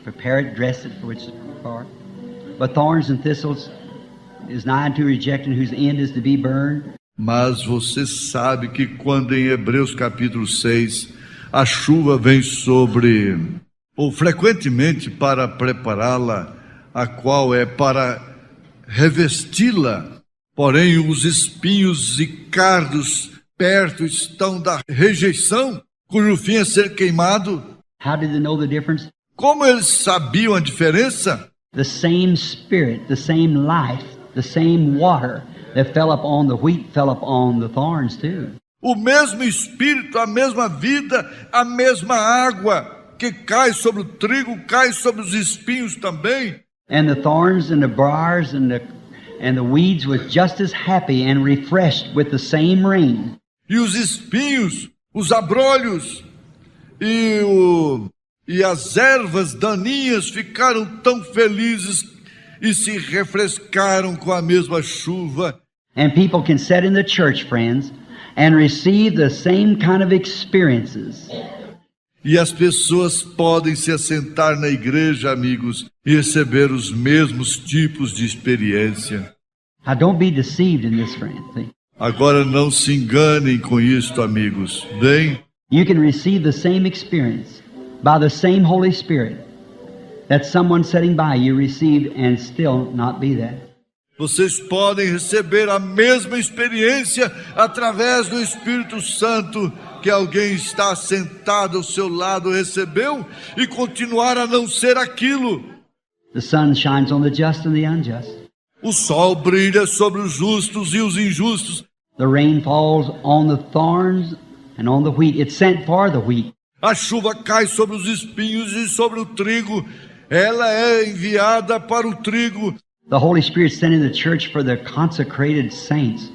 B: prepare it, dress it for its part? But thorns and thistles is nigh unto rejection, whose end is to be burned.
C: Mas você sabe que quando em Hebreus capítulo 6, a chuva vem sobre, ou frequentemente para prepará-la, a qual é para revesti-la. Porém, os espinhos e cardos perto estão da rejeição, cujo fim é ser queimado.
B: How did they know the difference?
C: Como eles sabiam a diferença?
B: The same spirit, the same life, the same water that fell upon the wheat fell upon the thorns too.
C: O mesmo Espírito, a mesma vida, a mesma água que cai sobre o trigo, cai sobre os espinhos também.
B: And the thorns and the briars and the weeds was just as happy and refreshed with the same rain.
C: E os espinhos, os abrolhos e as ervas daninhas ficaram tão felizes e se refrescaram com a mesma chuva.
B: And people can sit in the church, friends, and receive the same kind of experiences.
C: E as pessoas podem se assentar na igreja, amigos, e receber os mesmos tipos de experiência.
B: Now don't be deceived in this, friend. See?
C: Agora não se enganem com isto, amigos. Bem,
B: You can receive the same experience by the same Holy Spirit that someone sitting by you received and still not be that.
C: vocês podem receber a mesma experiência através do Espírito Santo que alguém está sentado ao seu lado recebeu e continuar a não ser aquilo.
B: The sun shines on the just and the unjust.
C: O sol brilha sobre os justos e os injustos.
B: The rain falls on the thorns and on the wheat. It's sent for the wheat.
C: A chuva cai sobre os espinhos e sobre o trigo. Ela é enviada para o trigo.
B: The Holy Spirit sent in the church for the consecrated saints.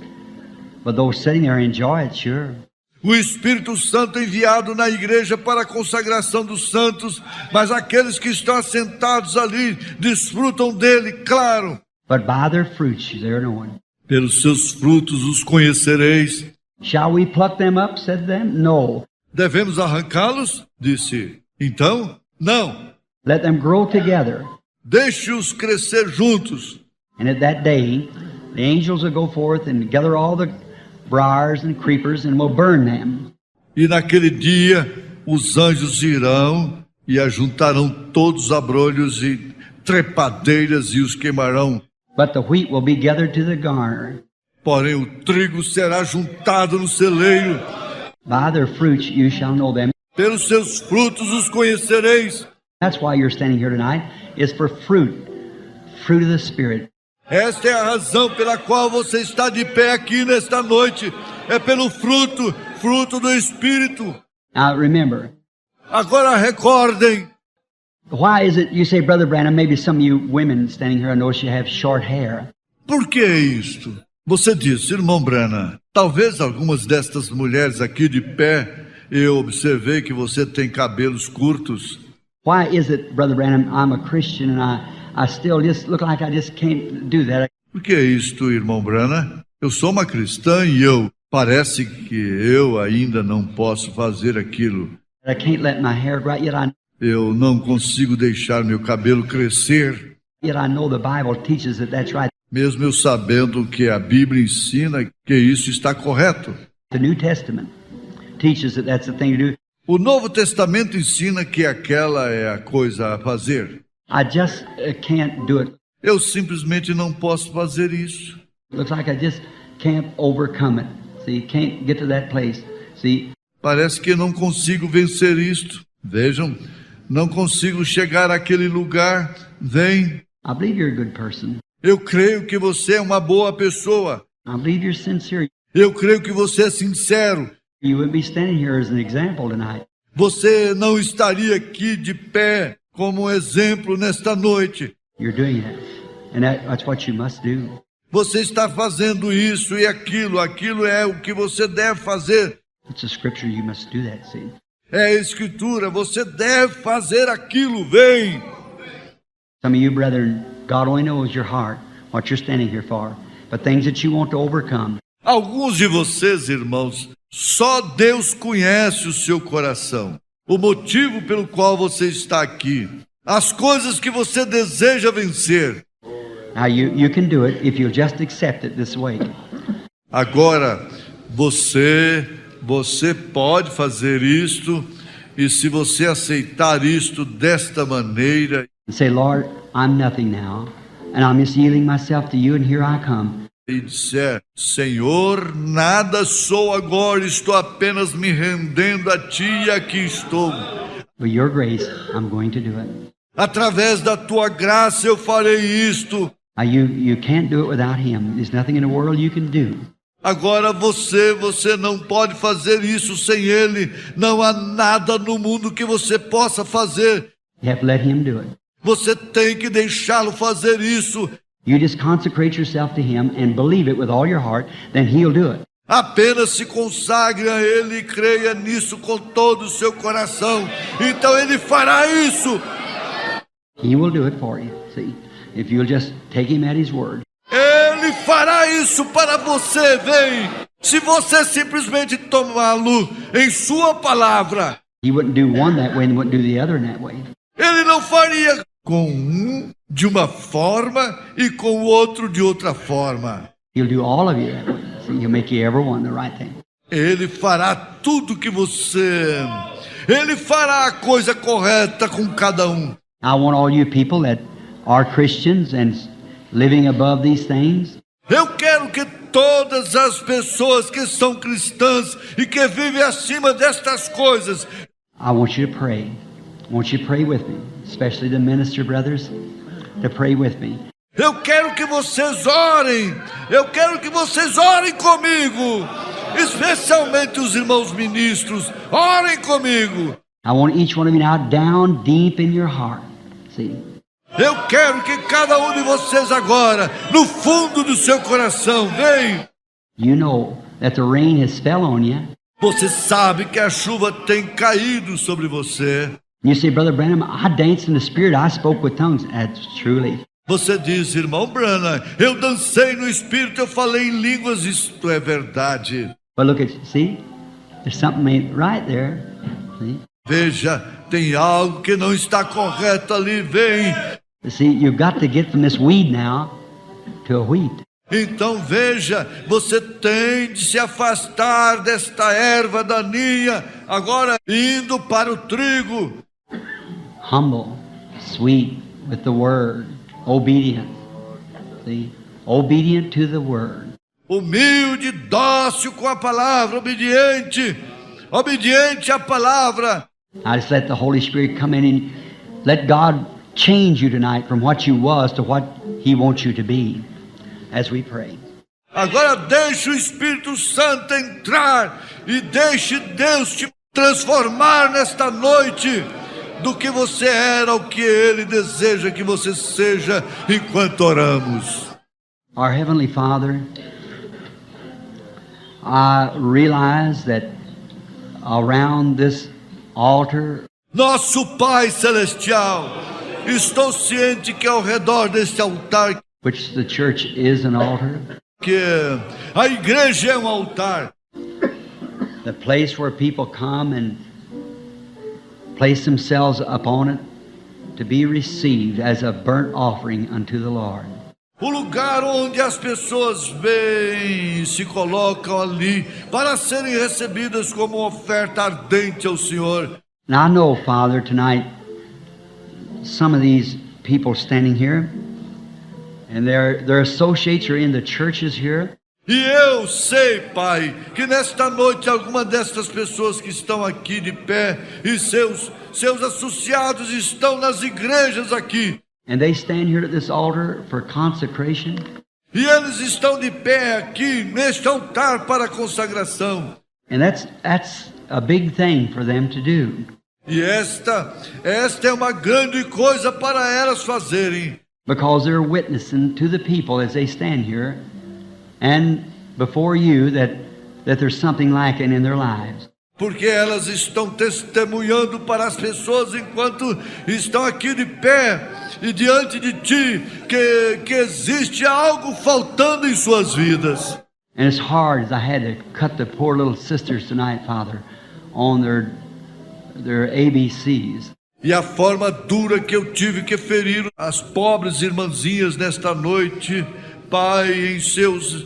B: But those sitting there enjoy it, sure.
C: O Espírito Santo é enviado na igreja para a consagração dos santos, mas aqueles que estão assentados ali desfrutam dele, claro.
B: But by their fruits they're known.
C: Pelos seus frutos os conhecereis.
B: Shall we pluck them up? Said them. No.
C: Devemos arrancá-los? Disse. Então, não.
B: Let them grow together.
C: Deixe-os crescer juntos.
B: And at that day, the angels will go forth and gather all the briars and creepers and will burn them.
C: E naquele dia os anjos irão e ajuntarão todos os abrolhos e trepadeiras e os queimarão.
B: But the wheat will be gathered to the garner.
C: Porém o trigo será juntado no celeiro.
B: By their fruits you shall know them.
C: Pelos seus frutos os conhecereis.
B: That's why you're standing here tonight, is for fruit. Fruit of the Spirit.
C: Esta é a razão pela qual você está de pé aqui nesta noite. É pelo fruto, fruto do Espírito.
B: Now remember,
C: Agora recordem.
B: why is it you say, Brother Branham, maybe some of you women standing here, I notice you have short hair.
C: Por que isto? Você disse, irmão Branham, talvez algumas destas mulheres aqui de pé, eu observei que você tem cabelos curtos.
B: Why is it, Brother Branham, I'm a Christian and I still just look like I just can't do that.
C: Por que isto, irmão Branham? Eu sou uma cristã e parece que eu ainda não posso fazer aquilo.
B: I can't let my hair grow,
C: Eu não consigo deixar meu cabelo crescer.
B: yet I know the Bible teaches that that's right.
C: Mesmo eu sabendo que a Bíblia ensina que isso está correto.
B: The New Testament teaches that that's the thing to do.
C: O Novo Testamento ensina que aquela é a coisa a fazer.
B: I just can't do it.
C: Eu simplesmente não posso fazer isso.
B: Looks like I just can't overcome it. See, can't get to that place. See,
C: Parece que não consigo vencer isto. Vejam, não consigo chegar àquele lugar. Vem,
B: I believe you're a good person.
C: eu creio que você é uma boa pessoa.
B: I believe you're sincere.
C: Eu creio que você é sincero.
B: You wouldn't be standing here as an example tonight.
C: Você não estaria aqui de pé como exemplo nesta noite.
B: You're doing that. And that's what you must do.
C: Você está fazendo isso e aquilo. Aquilo é o que você deve fazer.
B: It's a scripture, you must do that, see.
C: É a Escritura, você deve fazer aquilo, vem.
B: Some of you brethren, God only knows your heart, what you're standing here for, but things that you want to overcome.
C: Alguns de vocês, irmãos, só Deus conhece o seu coração, o motivo pelo qual você está aqui, as coisas que você deseja vencer.
B: Now you can do it if you'll just accept it this way.
C: Agora, você pode fazer isto, e se você aceitar isto desta maneira,
B: And say, Lord, I'm nothing now, and I'm just yielding myself to you, and here I come.
C: e disser, Senhor, nada sou agora, estou apenas me rendendo a Ti e aqui estou.
B: With your grace, I'm going to do it.
C: Através da Tua graça eu farei isto.
B: Now you can't do it without Him. There's nothing in the world you can do.
C: Agora você não pode fazer isso sem Ele. Não há nada no mundo que você possa fazer.
B: You have to let Him do it.
C: Você tem que deixá-lo fazer isso.
B: You just consecrate yourself to Him and believe it with all your heart, then He'll do it.
C: Apenas se consagre a Ele e creia nisso com todo o seu coração. Então Ele fará isso.
B: He will do it for you. See, if you'll just take Him at His word.
C: Ele fará isso para você, vem. Se você simplesmente tomá-lo em sua palavra,
B: He wouldn't do one that way and wouldn't do the other in that way.
C: Ele não faria com um de uma forma e com o outro de outra forma.
B: He'll do all of you that way. See, He'll make you every one the right thing.
C: Ele fará tudo que você... Ele fará a coisa correta com cada um.
B: I want all you people that are Christians and living above these things,
C: Eu quero que todas as pessoas que são cristãs e que vivem acima destas coisas,
B: I want you to pray. I want you to pray with me, especially the minister brothers, to pray with me.
C: eu quero que vocês orem. Eu quero que vocês orem comigo. Especialmente os irmãos ministros. Orem comigo.
B: I want each one of you now down deep in your heart. See,
C: Eu quero que cada um de vocês agora, no fundo do seu coração, vem.
B: you know that the rain has fell on you.
C: Você sabe que a chuva tem caído sobre você.
B: You say, Brother Branham, I danced in the Spirit. I spoke with tongues. That's truly.
C: Você diz, irmão Branham, eu dancei no Espírito, eu falei em línguas, isto é verdade.
B: But look at, see, there's something ain't right there. See,
C: Veja, tem algo que não está correto ali, vem.
B: you've got to get from this weed now to a wheat.
C: Então veja, você tem de se afastar desta erva daninha, agora indo para o trigo.
B: Humble, sweet with the word, obedient. See, obedient to the word.
C: Humilde, dócil com a palavra, obediente, obediente à palavra.
B: I just let the Holy Spirit come in and let God change you tonight from what you was to what He wants you to be as we pray.
C: Agora deixe o Espírito Santo entrar e deixe Deus te transformar nesta noite do que você era, o que Ele deseja que você seja enquanto oramos.
B: Our Heavenly Father, I realize that around this altar,
C: Nosso Pai Celestial, estou ciente que ao redor deste altar,
B: which the church is an altar,
C: que a igreja é um altar,
B: the place where people come and place themselves upon it to be received as a burnt offering unto the Lord.
C: o lugar onde as pessoas vêm e se colocam ali para serem recebidas como oferta ardente ao Senhor.
B: And I know, Father, tonight, some of these people standing here, and their associates are in the churches here,
C: E eu sei, Pai, que nesta noite alguma destas pessoas que estão aqui de pé e seus associados estão nas igrejas aqui.
B: and they stand here at this altar for consecration.
C: E eles estão de pé aqui neste altar para a consagração.
B: And that's a big thing for them to do.
C: E esta é uma grande coisa para elas fazerem.
B: Because they're witnessing to the people as they stand here and before you that there's something lacking in their lives.
C: porque elas estão testemunhando para as pessoas enquanto estão aqui de pé e diante de Ti, que existe algo faltando em suas vidas.
B: And it's hard as I had to cut the poor little sisters tonight, Father, on their ABCs.
C: E a forma dura que eu tive que ferir as pobres irmãzinhas nesta noite, Pai, em seus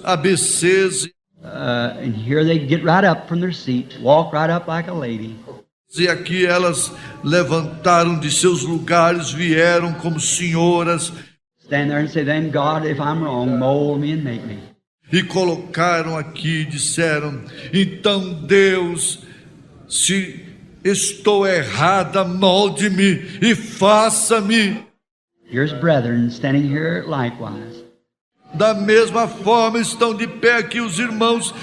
C: ABCs.
B: And here they get right up from their seat, walk right up like a lady.
C: E aqui elas levantaram de seus lugares, vieram como senhoras.
B: Stand there and say, then God, if I'm wrong, mold me and make me.
C: E colocaram aqui, disseram, então Deus, se estou errada, molde-me e faça-me.
B: Here's brethren standing here likewise.
C: Da mesma forma estão de pé aqui os irmãos,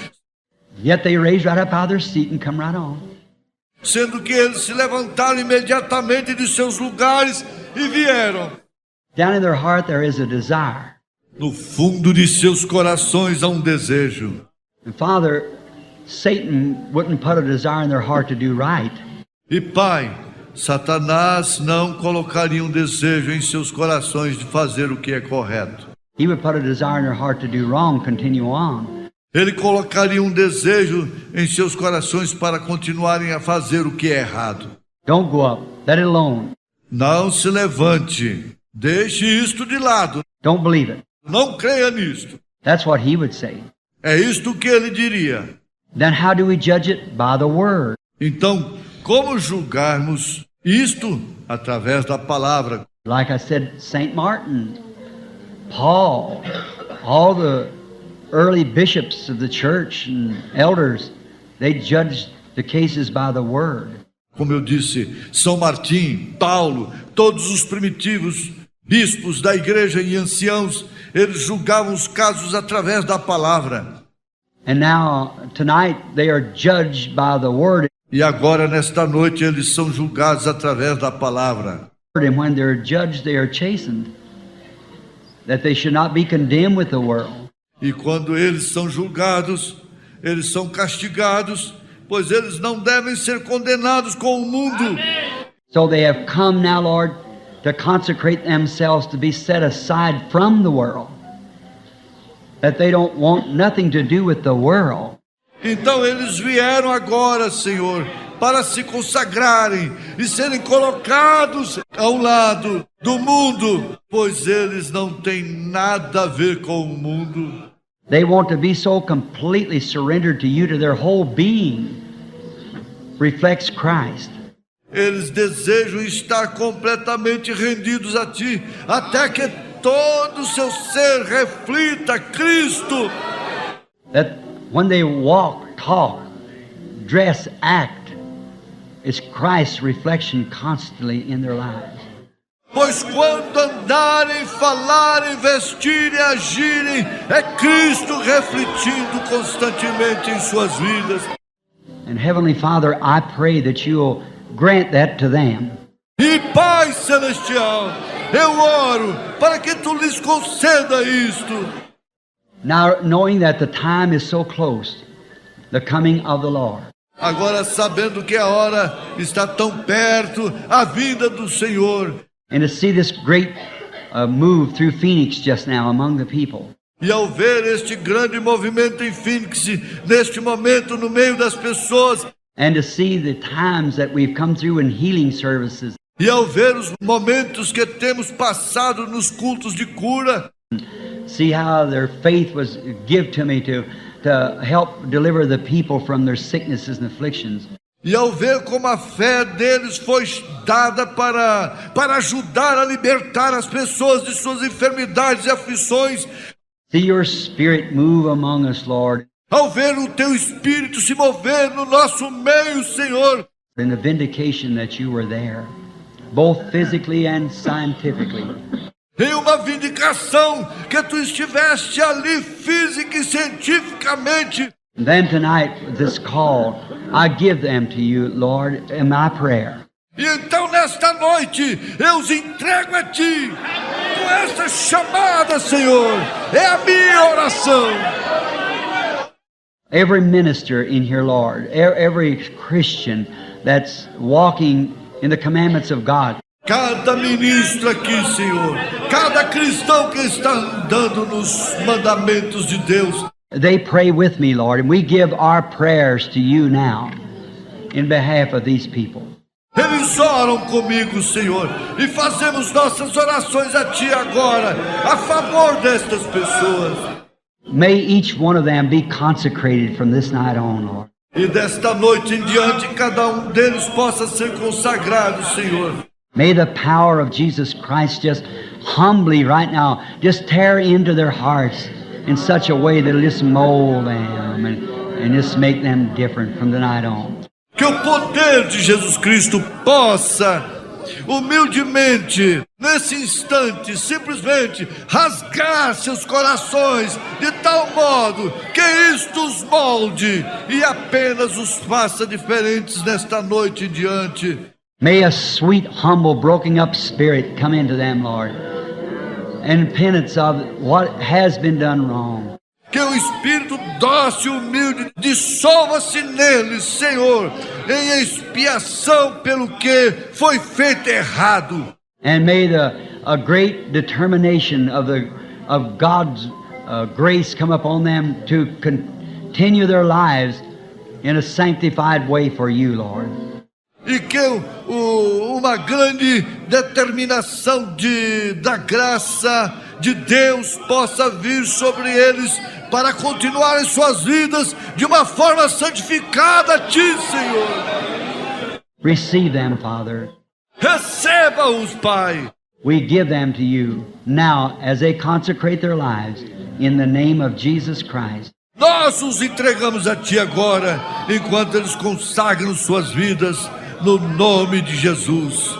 B: Yet they raised right up out of their seat and come right on.
C: sendo que eles se levantaram imediatamente de seus lugares e vieram.
B: Down in their heart there is a desire.
C: No fundo de seus corações há um desejo.
B: And Father, Satan wouldn't put a desire in their heart to do right.
C: E Pai, Satanás não colocaria um desejo em seus corações de fazer o que é correto.
B: He would put a desire in their heart to do wrong, continue on.
C: Ele colocaria um desejo em seus corações para continuarem a fazer o que é errado.
B: Don't go up. Let it alone.
C: Não se levante. Deixe isto de lado.
B: Don't believe it.
C: Não creia nisto.
B: That's what he would say.
C: É isto que ele diria.
B: Then how do we judge it? By the word.
C: Então, como julgarmos isto? Através da palavra.
B: Like I said, St. Martin, Paul, all the early bishops of the church and elders, they judged the cases by the word.
C: Como eu disse, São Martim, Paulo, todos os primitivos bispos da igreja e anciãos, eles julgavam os casos através da palavra.
B: And now, tonight, they are judged by the word.
C: E agora, nesta noite, eles são julgados através da palavra.
B: And when they're judged, they are chastened, that they should not be condemned with the world.
C: E quando eles são julgados, eles são castigados, pois eles não devem ser condenados com o mundo.
B: So they have come now, Lord, to consecrate themselves to be set aside from the world, that they don't want nothing to do with the world.
C: Então eles vieram agora, Senhor, para se consagrarem e serem colocados ao lado do mundo, pois eles não têm nada a ver com o mundo.
B: They want to be so completely surrendered to you, to their whole being reflects Christ.
C: Eles desejam estar completamente rendidos a Ti, até que todo o seu ser reflita Cristo.
B: That when they walk, talk, dress, act, it's Christ's reflection constantly in their lives.
C: Pois quando andarem, falarem, vestirem, agirem, é Cristo refletindo constantemente em suas vidas.
B: And Heavenly Father, I pray that you'll grant that to them.
C: E Pai Celestial, eu oro para que Tu lhes conceda isto.
B: Now, knowing that the time is so close, the coming of the Lord.
C: Agora sabendo que a hora está tão perto, a vinda do Senhor.
B: And to see this great move through Phoenix just now among the people.
C: E ao ver este grande movimento em Phoenix, neste momento no meio das pessoas,
B: And to see the times that we've come through in healing services.
C: e ao ver os momentos que temos passado nos cultos de cura,
B: See how their faith was given to me to help deliver the people from their sicknesses and afflictions.
C: e ao ver como a fé deles foi dada para ajudar a libertar as pessoas de suas enfermidades e aflições,
B: See your Spirit move among us, Lord,
C: ao ver o Teu Espírito se mover no nosso meio, Senhor,
B: in the vindication that you were there, both physically and scientifically.
C: em uma vindicação que Tu estiveste ali física e cientificamente.
B: And then tonight, with this call, I give them to you, Lord, in my prayer.
C: E então nesta noite eu os entrego a Ti, com esta chamada, Senhor, é a minha oração.
B: Every minister in here, Lord, every Christian that's walking in the commandments of God.
C: Cada ministro aqui, Senhor, cada cristão que está andando nos mandamentos de Deus,
B: They pray with me, Lord, and we give our prayers to you now in behalf of these people.
C: eles oram comigo, Senhor, e fazemos nossas orações a Ti agora, a favor destas pessoas.
B: May each one of them be consecrated from this night on, Lord.
C: E desta noite em diante, cada deles possa ser consagrado, Senhor.
B: May the power of Jesus Christ just humbly right now just tear into their hearts in such a way that it'll just mold them and just make them different from the night on.
C: Que o poder de Jesus Cristo possa, humildemente, nesse instante, simplesmente rasgar seus corações de tal modo que isto os molde e apenas os faça diferentes nesta noite em diante.
B: May a sweet, humble, broken up spirit come into them, Lord, and penance of what has been done wrong.
C: Que o Espírito dócil e humilde dissolva-se neles, Senhor, em expiação pelo que foi feito errado.
B: And may a great determination of God's grace come upon them to continue their lives in a sanctified way for you, Lord.
C: E que uma grande determinação da graça de Deus possa vir sobre eles para continuarem suas vidas de uma forma santificada a Ti, Senhor.
B: Receive them, Father.
C: Receba-os, Pai.
B: We give them to you now as they consecrate their lives in the name of Jesus Christ.
C: Nós os entregamos a Ti agora, enquanto eles consagram suas vidas no nome de Jesus.